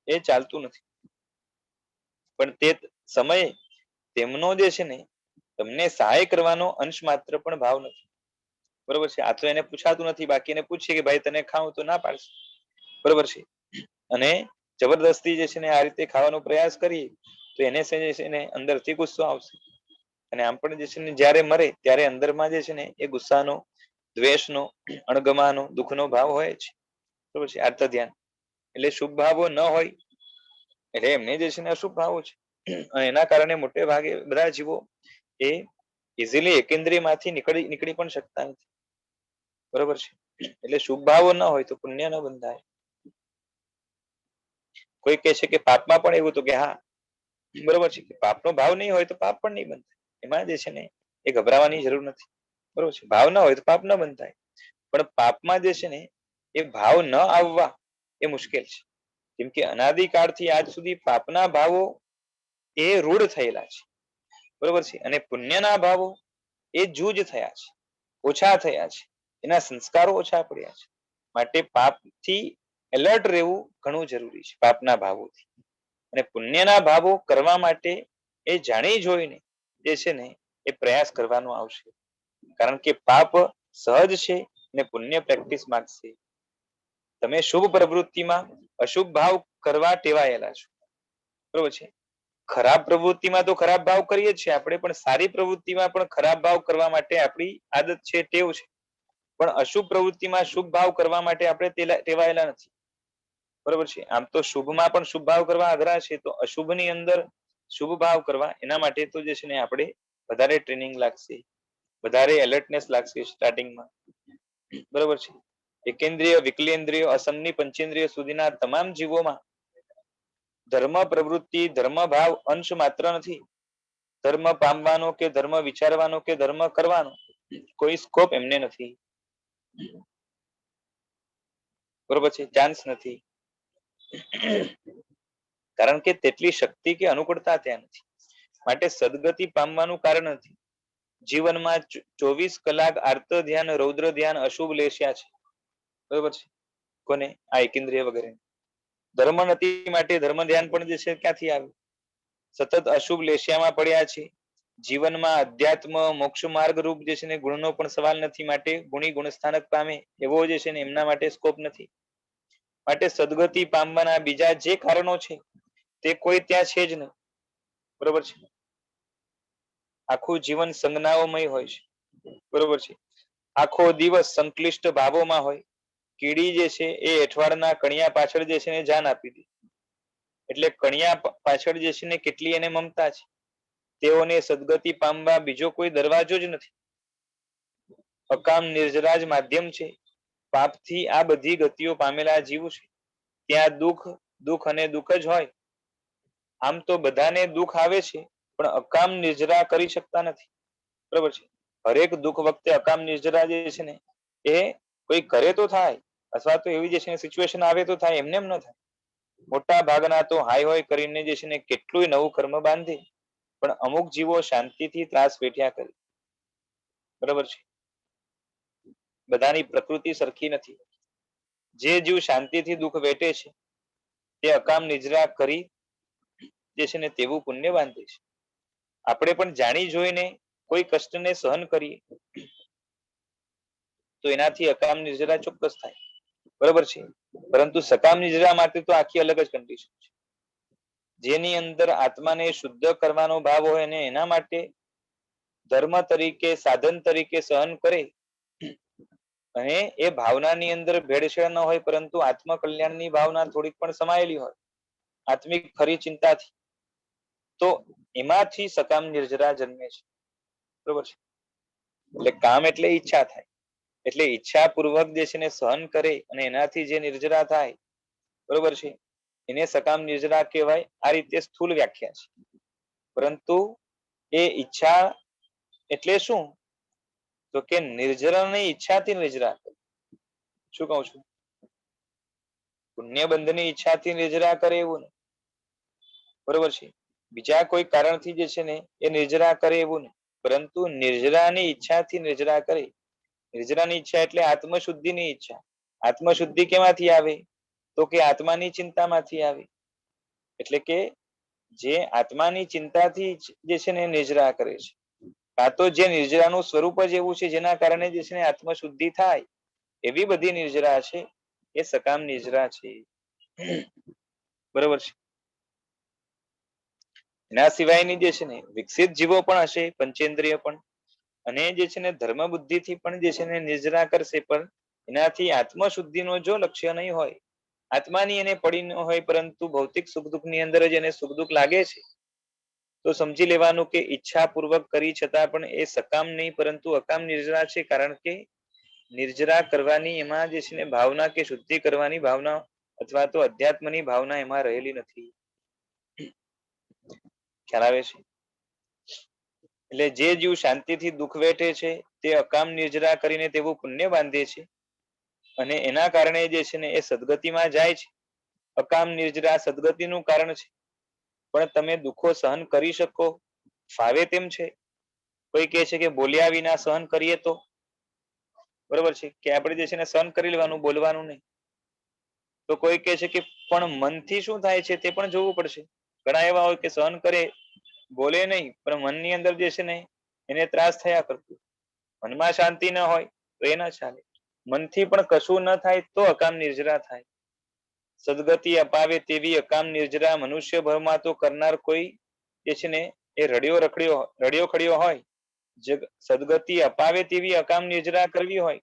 એ ચાલતું નથી. પણ તે સમયે તેમનો જે છે ને તમને સહાય કરવાનો અંશ માત્ર પણ ભાવ નથી, બરોબર છે. આ તો એને પૂછાતું નથી. બાકી એને પૂછીએ કે ભાઈ તને ખાવું તો ના પાડશે, બરોબર છે. અને જબરદસ્તી જે છે ને આ રીતે ખાવાનો પ્રયાસ કરીએ તો એને જે છે ને અંદરથી ગુસ્સો આવશે. અને આમ પણ જે છે ને જયારે મરે ત્યારે અંદરમાં જે છે ને એ ગુસ્સાનો, દ્વેષનો, અણગમાનો, દુઃખનો ભાવ હોય છે, બરોબર છે. આર્ત ધ્યાન એટલે શુભ ભાવો ન હોય એટલે એમને જે છે ને અશુભ ભાવો છે. અને એના કારણે મોટે ભાગે બધા જીવો એ ઇઝીલી એકેન્દ્રિયમાંથી નીકળી પણ શકતા નથી, બરોબર છે. એટલે શુભ ભાવો ન હોય તો પુણ્ય ન બંધાય. કોઈ કહે છે કે પાપમાં પણ એવું, તો કે હા, બરોબર છે, પાપનો ભાવ નહીં હોય તો પાપ પણ નહીં બંધાય. એમાં જે છે ને એ ગભરાવાની જરૂર નથી, બરોબર છે. ભાવ ના હોય તો પાપ ન બંધાય. પણ પાપમાં જે છે ને એ ભાવ ન આવવા એ મુશ્કેલ છે. કેમ કે અનાદિકાળથી આજ સુધી પાપના ભાવો એ રૂઢ થયેલા છે, બરોબર છે. અને પુણ્યના ભાવો એ જૂજ થયા છે, ઓછા થયા છે, એના સંસ્કારો ઓછા પડ્યા છે. માટે પાપથી એલર્ટ રહેવું ઘણું જરૂરી છે, પાપના ભાવોથી. અને પુણ્યના ભાવો કરવા માટે એ જાણી જોઈને જે છે ને એ પ્રયાસ કરવાનો આવશે. કારણ કે પાપ સહજ છે ને પુણ્ય પ્રેક્ટિસ માંગશે. તમે શુભ પ્રવૃત્તિમાં અશુભ ભાવ કરવા ટેવાયેલા છો, બરોબર છે. ખરાબ પ્રવૃત્તિમાં તો ખરાબ ભાવ કરીએ છીએ આપણે, પણ સારી પ્રવૃત્તિમાં પણ ખરાબ ભાવ કરવા માટે આપણી આદત છે, ટેવ છે. પણ અશુભ પ્રવૃત્તિમાં શુભ ભાવ કરવા માટે આપણે ટેવાયેલા નથી, બરોબર છે. આમ તો શુભમાં પણ શુભ ભાવ કરવા અઘરા છે, તો અશુભની અંદર શુભ ભાવ કરવા એના માટે તો જે છે ને આપણે વધારે ટ્રેનિંગ લાગશે, વધારે એલર્ટનેસ લાગશે સ્ટાર્ટિંગમાં, બરોબર છે. એકેન્દ્રિય, વિકલેન્દ્રિય, અસમની પંચેન્દ્રિય સુધીના તમામ જીવોમાં ધર્મ પ્રવૃત્તિ, ધર્મ ભાવ અંશ માત્ર નથી. ધર્મ પામવાનો કે ધર્મ વિચારવાનો કે ધર્મ કરવાનો કોઈ સ્કોપ એમને નથી, બરોબર છે, ચાન્સ નથી. કારણ કે તેટલી શક્તિ કે અનુકૂળતા ત્યાં નથી. માટે સદગતિ પામવાનું કારણ નથી. જીવનમાં 24 કલાક આર્ત ધ્યાન, રૌદ્ર ધ્યાન, અશુભ લેશ્યા છે, બરોબર છે. કોને? આ એકેન્દ્રિય વગેરે. ધર્મ નથી માટે ધર્મ ધ્યાન પણ જે છે ક્યાંથી આવે? સતત અશુભ લેશ્યામાં પડ્યા છે. જીવનમાં અધ્યાત્મ, મોક્ષ માર્ગ રૂપ જે છે ને ગુણનો પણ સવાલ નથી. માટે ગુણી ગુણસ્થાનક પામે એવો જે છે ને એમના માટે સ્કોપ નથી. માટે સદગતિ પામવાના બીજા જે કારણો છે તે કોઈ ત્યાં છે જ નહીં, બરોબર છે. આખું જીવન સંજ્ઞાઓમય હોય છે, બરોબર છે. આખો દિવસ સંક્લિષ્ટ ભાવોમાં હોય. કીડી જે છે એ અઠવાડના કણિયા પાછળ જે છે ને જાન આપી દે, એટલે કણિયા પાછળ જે છે ને કેટલી એને મમતા છે. તેઓને સદગતિ પામવા બીજો કોઈ દરવાજો જ નથી. અકામ નિર્જરાજ માધ્યમ છે. પાપથી આ બધી ગતિઓ પામેલા જીવ છે ત્યાં દુઃખ અને દુઃખ જ હોય. આમ તો બધાને દુઃખ આવે છે પણ અકામ નિર્જરા કરી શકતા નથી. બરોબર છે. હરેક દુઃખ વખતે અકામ નિર્જરા જે છે ને એ કોઈ કરે તો થાય, અથવા તો એવી જે છે સિચ્યુએશન આવે તો થાય, એમને એમ ન થાય. મોટા ભાગના તો હાય હોય કરીને જે છે ને કેટલું નવું કર્મ બાંધે, પણ અમુક જીવો શાંતિથી ત્રાસ વેઠ્યા કરે. બરોબર છે. બધાની પ્રકૃતિ સરખી નથી. જે જીવ શાંતિથી દુઃખ વેઠે છે તે અકામ નિજરા કરી જે છે ને તેવું પુણ્ય બાંધે છે. આપણે પણ જાણી જોઈને કોઈ કષ્ટને સહન કરીએ તો એનાથી અકામ નિજરા ચોક્કસ થાય. બરોબર છે. પરંતુ સકામ નિજરા માટે તો આખી અલગ જ કન્ડિશન છે. જેની અંદર આત્માને શુદ્ધ કરવાનો ભાવ હોય અને એના માટે ધર્મ તરીકે સાધન તરીકે સહન કરે અને એ ભાવનાની અંદર ભેળસેળ ન હોય, પરંતુ આત્મકલ્યાણની ભાવના થોડીક પણ સમાયેલી હોય આત્મિક ખરી ચિંતાથી, તો એમાંથી સકામ નિર્જરા જન્મે છે. બરોબર છે. એટલે કામ એટલે ઈચ્છા થાય, એટલે ઈચ્છા પૂર્વક જે છે ને સહન કરે અને એનાથી જે નિર્જરા થાય, બરોબર છે, એને સકામ નિર્જરા કહેવાય. આ રીતે સ્થૂલ વ્યાખ્યા છે. પરંતુ એ ઈચ્છા એટલે શું? તો કે નિર્જરાની ઈચ્છાથી નિર્જરા. શું કહું છું? પુણ્ય બંધની ઈચ્છાથી નિર્જરા કરે એવું નહીં. બરોબર છે. બીજા કોઈ કારણથી જે છે ને એ નિર્જરા કરે એવું નહીં, પરંતુ નિર્જરાની ઈચ્છાથી નિર્જરા કરે. નિર્જરાની ઈચ્છા એટલે આત્મશુદ્ધિની ઈચ્છા. આત્મશુદ્ધિ કેમાંથી આવે? તો કે આત્માની ચિંતામાંથી આવે. એટલે કે જે આત્માની ચિંતાથી જે છે ને નિર્જરા કરે છે, કાં તો જે નિર્જરાનું સ્વરૂપ જ એવું છે જેના કારણે જે છે ને આત્મશુદ્ધિ થાય, એવી બધી નિર્જરા છે એ સકામ નિર્જરા છે. બરોબર છે. એના સિવાયની જે છે ને વિકસિત જીવો પણ હશે, પંચેન્દ્રિય પણ, અને જે છે ને ધર્મ બુદ્ધિથી પણ જે છે ને નિર્જરા કરશે, પણ એનાથી આત્મશુદ્ધિનો જો લક્ષ્ય નહીં હોય, આત્માની એને પડી ન હોય, પરંતુ ભૌતિક સુખ દુઃખ ની અંદર જ એને સુખ દુઃખ લાગે છે, તો સમજી લેવાનું કે ઈચ્છા પૂર્વક કરી છતાં પણ એ સકામ નહીં, પરંતુ અકામ નિર્જરા છે. કારણ કે નિર્જરા કરવાની એમાં જે છે ને ભાવના કે શુદ્ધિ કરવાની ભાવના અથવા તો અધ્યાત્મની ભાવના એમાં રહેલી નથી. ખ્યાલ આવે છે? એટલે જે જીવ શાંતિથી દુઃખ વેઠે છે તે અકામ નિર્જરા કરીને તેવું પુણ્ય બાંધે છે, અને એના કારણે જે છે ને એ સદગતિમાં જાય છે. અકામ નિર્જરા સદગતિનું કારણ છે. પણ તમે દુઃખો સહન કરી શકો, ફાવે તેમ છે. કોઈ કહે છે કે બોલ્યા વિના સહન કરીએ તો, બરોબર છે, કે આપણે જે છે ને સહન કરી લેવાનું, બોલવાનું નહીં. તો કોઈ કહે છે કે પણ મનથી શું થાય છે તે પણ જોવું પડશે. ઘણા એવા હોય કે સહન કરે, બોલે નહીં, પણ મનની અંદર જે છે ને એને ત્રાસ થયા કરતું. મનમાં શાંતિ ન હોય તો એ ના ચાલે. મનથી પણ કશું ન થાય તો અકામ નિર્જરા થાય. સદગતિ અપાવે તેવી અકામ નિર્જરા મનુષ્ય ભરમાં તો કરનાર કોઈ જે છે ને એ રડ્યો ખડ્યો હોય, સદગતિ અપાવે તેવી અકામ નિર્જરા કરવી હોય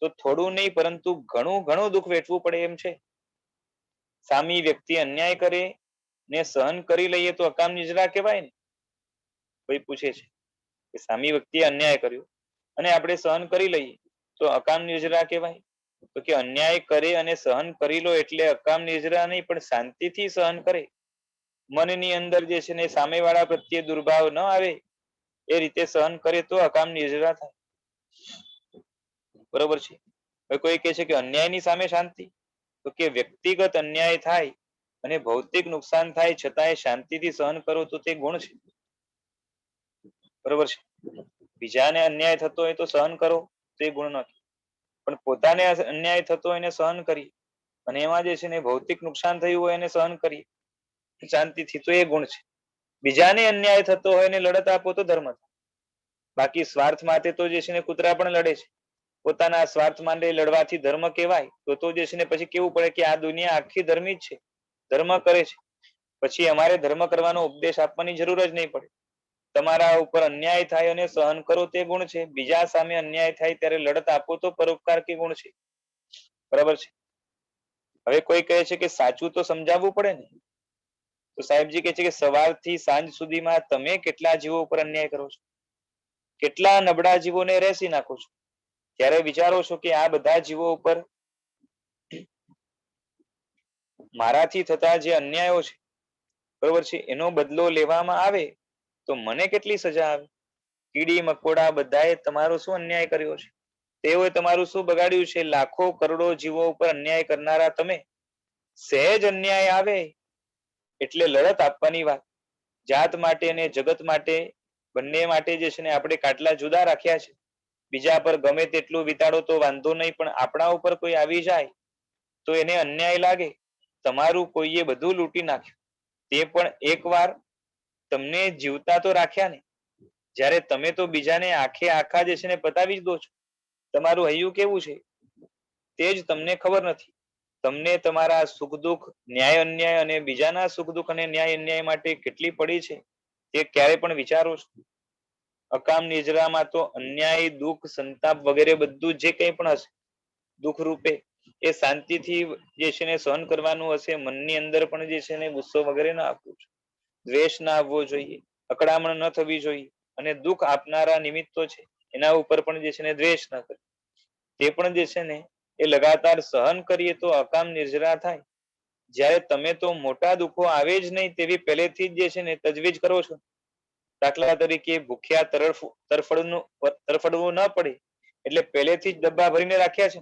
તો થોડું નહીં પરંતુ ઘણું ઘણું દુઃખ વેઠવું પડે એમ છે. સામી વ્યક્તિ અન્યાય કરે ને સહન કરી લઈએ તો અકામ નિજરા કહેવાય ને? કોઈ પૂછે છે કે સામી વ્યક્તિએ અન્યાય કર્યો અને આપણે સહન કરી લઈએ તો અકામ નિજરા કહેવાય? તો કે અન્યાય કરે અને સહન કરી લો એટલે અકામ નિજરા નહીં, પણ શાંતિથી સહન કરે, મનની અંદર જે છે ને સામેવાળા પ્રત્યે દુર્ભાવ ન આવે એ રીતે સહન કરે તો અકામ નિજરા થાય. બરોબર છે? હવે કોઈ કહે છે કે અન્યાયની સામે શાંતિ, તો કે વ્યક્તિગત અન્યાય થાય અને ભૌતિક નુકસાન થાય છતાંય શાંતિથી સહન કરો તો તે ગુણ છે. બરોબર છે? બીજાને અન્યાય થતો હોય તો સહન કરો તો એ ગુણ નથી, પણ પોતાને અન્યાય થતો હોય એને સહન કરી અને એમાં જે છે ને ભૌતિક નુકસાન થયું હોય એને સહન કરી શાંતિથી તો એ ગુણ છે. બીજાને અન્યાય થતો હોય ને લડત આપો તો ધર્મ થાય. બાકી સ્વાર્થ માટે તો જે છે ને કૂતરા પણ લડે છે. પોતાના સ્વાર્થ માટે લડવાથી ધર્મ કહેવાય તો જે છે ને પછી કેવું પડે કે આ દુનિયા આખી ધર્મી જ છે, ધર્મ કરે છે, પછી અમારે ધર્મ કરવાનો ઉપદેશ આપવાની જરૂર જ નહીં પડે. તમારા ઉપર અન્યાય થાય અને સહન કરો તે ગુણ છે, બીજા સામે અન્યાય થાય ત્યારે લડત આપો તો પરોપકાર કે ગુણ છે. બરાબર છે? હવે કોઈ કહે છે કે સાચું તો સમજાવવું પડે ને, તો સાહેબજી કહે છે કે સવારથી સાંજ સુધીમાં તમે કેટલા જીવો ઉપર અન્યાય કરો છો, કેટલા નબળા જીવોને રહેસી નાખો છો. ત્યારે વિચારો છો કે આ બધા જીવો ઉપર મારાથી થતા જે અન્યાયો છે, બરોબર છે, એનો બદલો લેવામાં આવે તો મને કેટલી સજા આવે. કીડી મકોડા બધાએ તમારો શું અન્યાય કર્યો છે, તેઓએ તમારું શું બગાડ્યું છે. લાખો કરોડો જીવો ઉપર અન્યાય કરનારા તમે, સહેજ અન્યાય આવે એટલે લડત આપવાની વાત. જાત માટે અને જગત માટે બંને માટે જે છે ને આપણે કાટલા જુદા રાખ્યા છે. બીજા પર ગમે તેટલું વિતાડો તો વાંધો નહીં, પણ આપણા ઉપર કોઈ આવી જાય તો એને અન્યાય લાગે. તમારું કોઈએ બધું લૂંટી નાખ્યું, તે પણ એકવાર તમને જીવતા તો રાખ્યા ને, જ્યારે તમે તો બીજાને આખે આખા જે છે ને પતાવી જ દો છો. તમારું હૈયું કેવું છે તે જ તમને ખબર નથી. તમને તમારા સુખ દુઃખ, ન્યાય અન્યાય અને બીજાના સુખ દુઃખ અને ન્યાય અન્યાય માટે કેટલી પડી છે તે ક્યારે પણ વિચારો છો? અકામ નિજરામાં તો અન્યાય, દુઃખ, સંતાપ વગેરે બધું જે કંઈ પણ હશે દુઃખ રૂપે, એ શાંતિથી જે છે ને સહન કરવાનું હશે. મનની અંદર પણ જે છે ને ગુસ્સો વગેરે ના આપવો જોઈએ, દ્વેષ ના આવવો જોઈએ, અકળામણ ન થવી જોઈએ. અને દુઃખ આપનારા નિમિત્તો છે એના ઉપર પણ જે છે ને દ્વેષ ના કરે, તે પણ જે છે ને એ લગાતાર સહન કરીએ તો અકામ નિર્જરા થાય. જ્યારે તમે તો મોટા દુઃખો આવે જ નહીં તેવી પહેલેથી જ જે છે ને તજવીજ કરો છો. દાખલા તરીકે ભૂખ્યા તરફડવું ન પડે એટલે પહેલેથી જ ડબ્બા ભરીને રાખ્યા છે.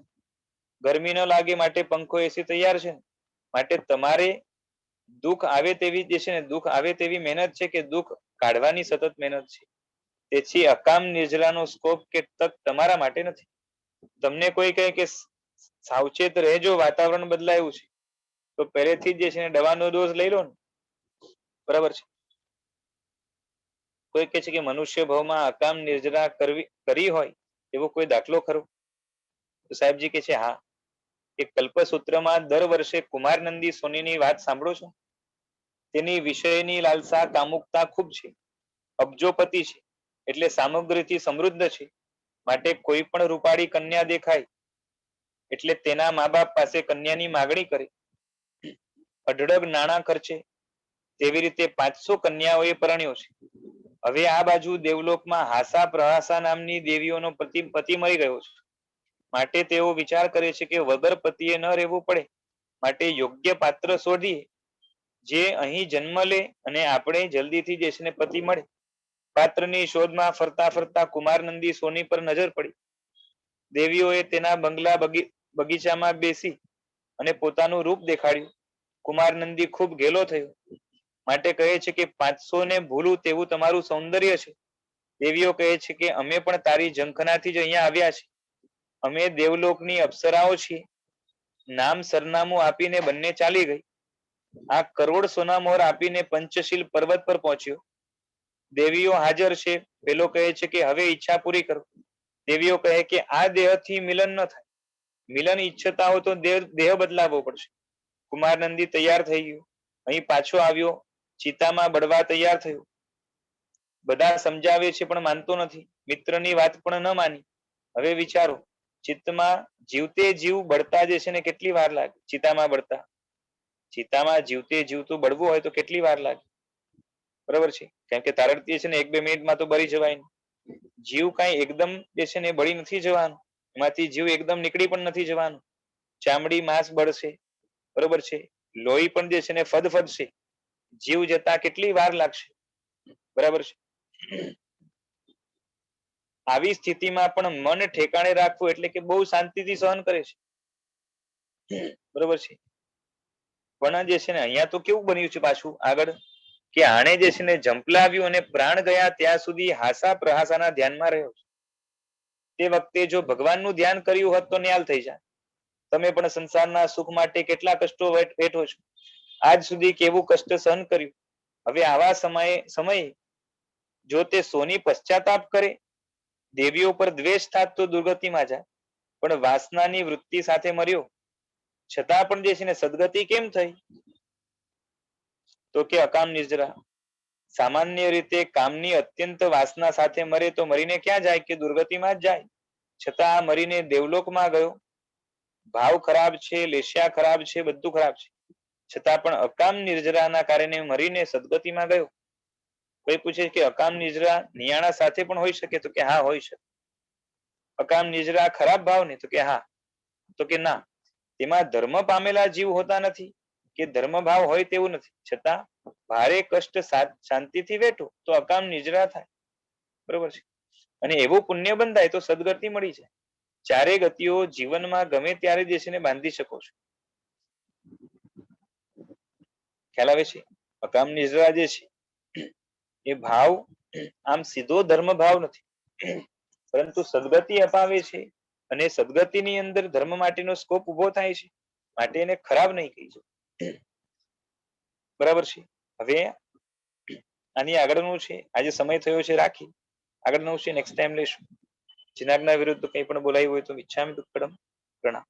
ગરમી ન લાગે માટે પંખો એસી તૈયાર છે. માટે તમારે દુઃખ આવે તેવી જે છે ને દુઃખ આવે તેવી મહેનત છે કે દુઃખ કાઢવાની સતત મહેનત છે. તેથી અકામ નિર્જરાનો સ્કોપ કે તક તમારા માટે નથી. તમને કોઈ કહે કે સાવચેત રહેજો, વાતાવરણ બદલાયું છે, તો પહેલેથી જ જે છે ને દવાનો ડોઝ લઈ લો ને, બરાબર છે. કોઈ કહે છે કે મનુષ્ય ભાવમાં અકામ નિર્જરા કરી હોય એવો કોઈ દાખલો ખરો? તો સાહેબજી કહે છે હા, કે કલ્પસૂત્રમાં દર વર્ષે કુમાર નંદી સોનીની વાત સાંભળો છો? તેની વિષયની લાલસા, કામુકતા ખૂબ છે. અબજોપતિ છે એટલે સામગ્રીથી સમૃદ્ધ છે. માટે કોઈ પણ રૂપાળી કન્યા દેખાય એટલે તેના મા બાપ પાસે કન્યાની માગણી કરે, અઢળક નાણાં ખર્ચે. તેવી રીતે 500 કન્યાઓએ પરણ્યો છે. હવે આ બાજુ દેવલોકમાં હાસા પ્રહાસા નામની દેવીઓનો પતિ મરી ગયો છે. માટે તેઓ વિચાર કરે છે કે વગર પતિએ ન રહેવું પડે, માટે યોગ્ય પાત્ર શોધીએ જે અહીં જન્મ લે અને આપણે જલ્દીથી જે છે ને પતિ મળે. પાત્રની શોધમાં ફરતા ફરતા કુમાર નંદી સોની પર નજર પડી. દેવીઓએ તેના બંગલા બગીચામાં બેસી અને પોતાનું રૂપ દેખાડ્યું. કુમાર નંદી ખૂબ ઘેલો થયો, માટે કહે છે કે 500 ને ભૂલું તેવું તમારું સૌંદર્ય છે. દેવીઓ કહે છે કે અમે પણ તારી ઝંખનાથી જ અહીંયા આવ્યા છીએ. અમે દેવલોકની અપ્સરાઓ છીએ. નામ સરનામું આપીને બંને ચાલી ગઈ. આ કરોડ સોના મોહર આપીને પંચશીલ પર્વત પર પહોંચ્યો. દેવીઓ હાજર છે. પેલો કહે છે કે હવે ઈચ્છા પૂરી કરો. દેવીઓ કહે કે આ દેહથી મિલન ન થાય. મિલન ઈચ્છતા હો તો દેહ બદલાવવો પડશે. કુમાર નંદી તૈયાર થઈ ગયો, અહીં પાછો આવ્યો, ચિતામાં બળવા તૈયાર થયો. બધા સમજાવે છે પણ માનતો નથી. મિત્રની વાત પણ ન માની. હવે વિચારો, ચિત્તમાં જીવતે જીવ બળતા જે છે ને કેટલી વાર લાગે. ચિતામાં જીવતે જીવતું બળવું હોય તો કેટલી વાર લાગે, બરાબર છે. કેમ કે તારડતી છે ને 1-2 મિનિટમાં તો બળી જવાય નહીં. જીવ કાંઈ એકદમ જે છે ને બળી નથી જવાનું, એમાંથી જીવ એકદમ નીકળી પણ નથી જવાનું. ચામડી માંસ બળશે, બરોબર છે, લોહી પણ જે છે ને ફદફદશે. જીવ જતા કેટલી વાર લાગશે, બરાબર છે. આવી સ્થિતિમાં પણ મન ઠેકાણે રાખવું એટલે કે બહુ શાંતિથી સહન કરે છે, બરોબર છે. પણ જે છે ને અહીંયા તો કેવું બન્યું છે પાછું આગળ, કે આણે જે છે ને ઝંપલાવ્યું અને પ્રાણ ગયા ત્યાં સુધી હાસા પ્રહાસાના ધ્યાનમાં રહ્યો છે. તે વખતે જો ભગવાનનું ધ્યાન કર્યું હોત તો ન્યાલ થઈ જાય. તમે પણ સંસારના સુખ માટે કેટલા કષ્ટો વેઠો છો, આજ સુધી કેવું કષ્ટ સહન કર્યું. હવે આવા સમયે જો તે સોની પશ્ચાતાપ કરે, દેવીઓ પર દ્વેષ થાત તો દુર્ગતિમાં જાય. પણ વાસનાની વૃત્તિ સાથે મર્યો, છતાં પણ જે છે ને સદગતિ કેમ થઈ? તો કે અકામ નિર્જરા. સામાન્ય રીતે કામની અત્યંત વાસના સાથે મરે તો મરીને ક્યાં જાય? કે દુર્ગતિમાં જ જાય. છતાં આ મરીને દેવલોકમાં ગયો. ભાવ ખરાબ છે, લેસ્યા ખરાબ છે, બધું ખરાબ છે. છતાં પણ અકામ નિર્જરાના કારણે મરીને સદગતિમાં ગયો. કોઈ પૂછે કે અકામ નિજરા નિયાણા સાથે પણ હોઈ શકે? તો કે હા, હોઈ શકે. અકામ નિજરા ખરાબ ભાવ ને? તો કે હા. તો કે ના, તેમાં ધર્મ પામેલા જીવ હોતા નથી કે ધર્મ ભાવ હોય તેવું નથી, છતાં ભારે કષ્ટ શાંતિથી વેઠો તો અકામ નિજરા થાય. બરોબર છે. અને એવું પુણ્ય બંધાય તો સદગતિ મળી જાય. ચારે ગતિઓ જીવનમાં ગમે ત્યારે દેશને બાંધી શકો છો. ખ્યાલ આવે છે? અકામ નિજરા જે છે એ ભાવ આમ સીધો ધર્મ ભાવ નથી, પરંતુ સદગતિ અપાવે છે. અને સદગતિની અંદર ધર્મ માટેનો સ્કોપ ઉભો થાય છે, માટે એને ખરાબ નહીં કહી શકો. બરાબર છે. હવે આની આગળનું છે, આજે સમય થયો છે રાખી, આગળનું છે નેક્સ્ટ ટાઈમ લેશું. જિનાજ્ઞા વિરુદ્ધ કંઈ પણ બોલાયું હોય તો ઈચ્છામિ દુક્કડમ. પ્રણામ.